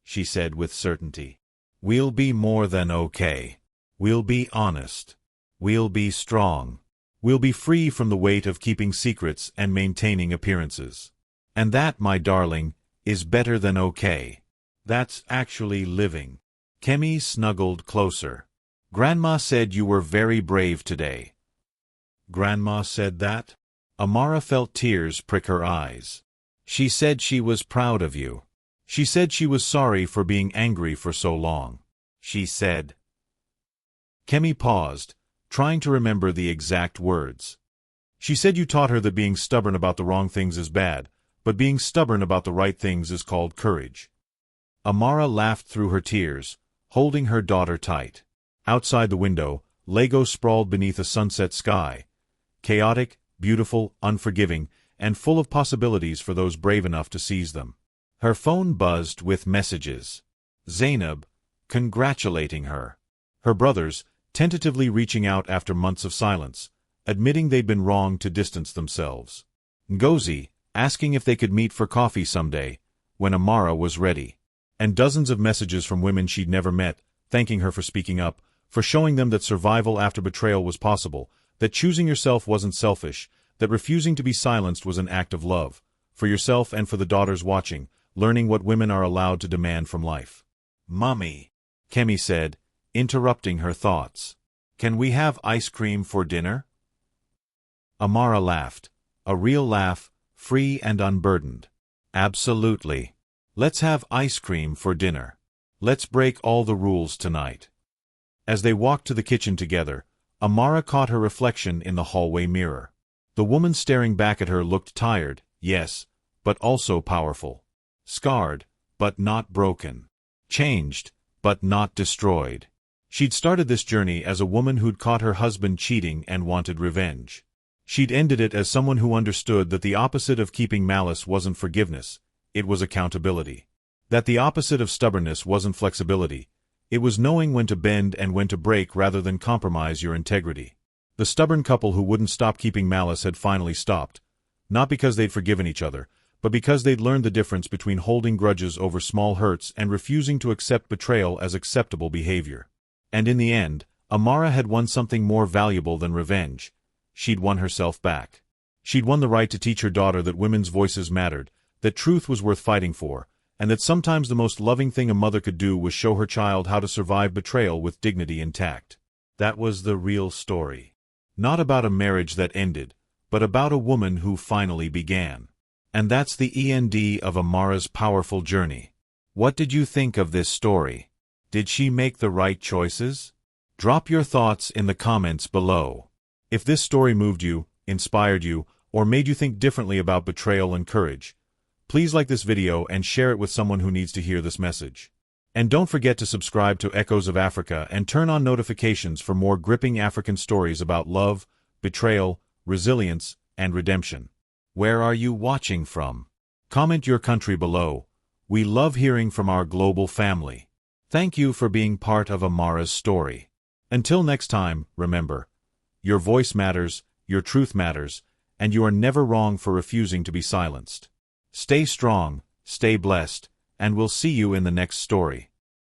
she said with certainty. "We'll be more than okay. We'll be honest. We'll be strong. We'll be free from the weight of keeping secrets and maintaining appearances. And that, my darling, is better than okay. That's actually living." Kemi snuggled closer. "Grandma said you were very brave today." "Grandma said that?" Amara felt tears prick her eyes. "She said she was proud of you. She said she was sorry for being angry for so long. She said—" Kemi paused, trying to remember the exact words. "She said you taught her that being stubborn about the wrong things is bad, but being stubborn about the right things is called courage." Amara laughed through her tears, holding her daughter tight. Outside the window, Lagos sprawled beneath a sunset sky. Chaotic, beautiful, unforgiving, and full of possibilities for those brave enough to seize them. Her phone buzzed with messages. Zainab, congratulating her. Her brothers, tentatively reaching out after months of silence, admitting they'd been wrong to distance themselves. Ngozi, asking if they could meet for coffee someday, when Amara was ready. And dozens of messages from women she'd never met, thanking her for speaking up, for showing them that survival after betrayal was possible, that choosing yourself wasn't selfish, that refusing to be silenced was an act of love, for yourself and for the daughters watching, learning what women are allowed to demand from life. "Mummy," Kemi said, interrupting her thoughts. "Can we have ice cream for dinner?" Amara laughed. A real laugh, free and unburdened. "Absolutely. Let's have ice cream for dinner. Let's break all the rules tonight." As they walked to the kitchen together, Amara caught her reflection in the hallway mirror. The woman staring back at her looked tired, yes, but also powerful. Scarred, but not broken. Changed, but not destroyed. She'd started this journey as a woman who'd caught her husband cheating and wanted revenge. She'd ended it as someone who understood that the opposite of keeping malice wasn't forgiveness, it was accountability. That the opposite of stubbornness wasn't flexibility, it was knowing when to bend and when to break rather than compromise your integrity. The stubborn couple who wouldn't stop keeping malice had finally stopped, not because they'd forgiven each other, but because they'd learned the difference between holding grudges over small hurts and refusing to accept betrayal as acceptable behavior. And in the end, Amara had won something more valuable than revenge. She'd won herself back. She'd won the right to teach her daughter that women's voices mattered, that truth was worth fighting for, and that sometimes the most loving thing a mother could do was show her child how to survive betrayal with dignity intact. That was the real story. Not about a marriage that ended, but about a woman who finally began. And that's the end of Amara's powerful journey. What did you think of this story? Did she make the right choices? Drop your thoughts in the comments below. If this story moved you, inspired you, or made you think differently about betrayal and courage, please like this video and share it with someone who needs to hear this message. And don't forget to subscribe to Echoes of Africa and turn on notifications for more gripping African stories about love, betrayal, resilience, and redemption. Where are you watching from? Comment your country below. We love hearing from our global family. Thank you for being part of Amara's story. Until next time, remember, your voice matters, your truth matters, and you are never wrong for refusing to be silenced. Stay strong, stay blessed, and we'll see you in the next story.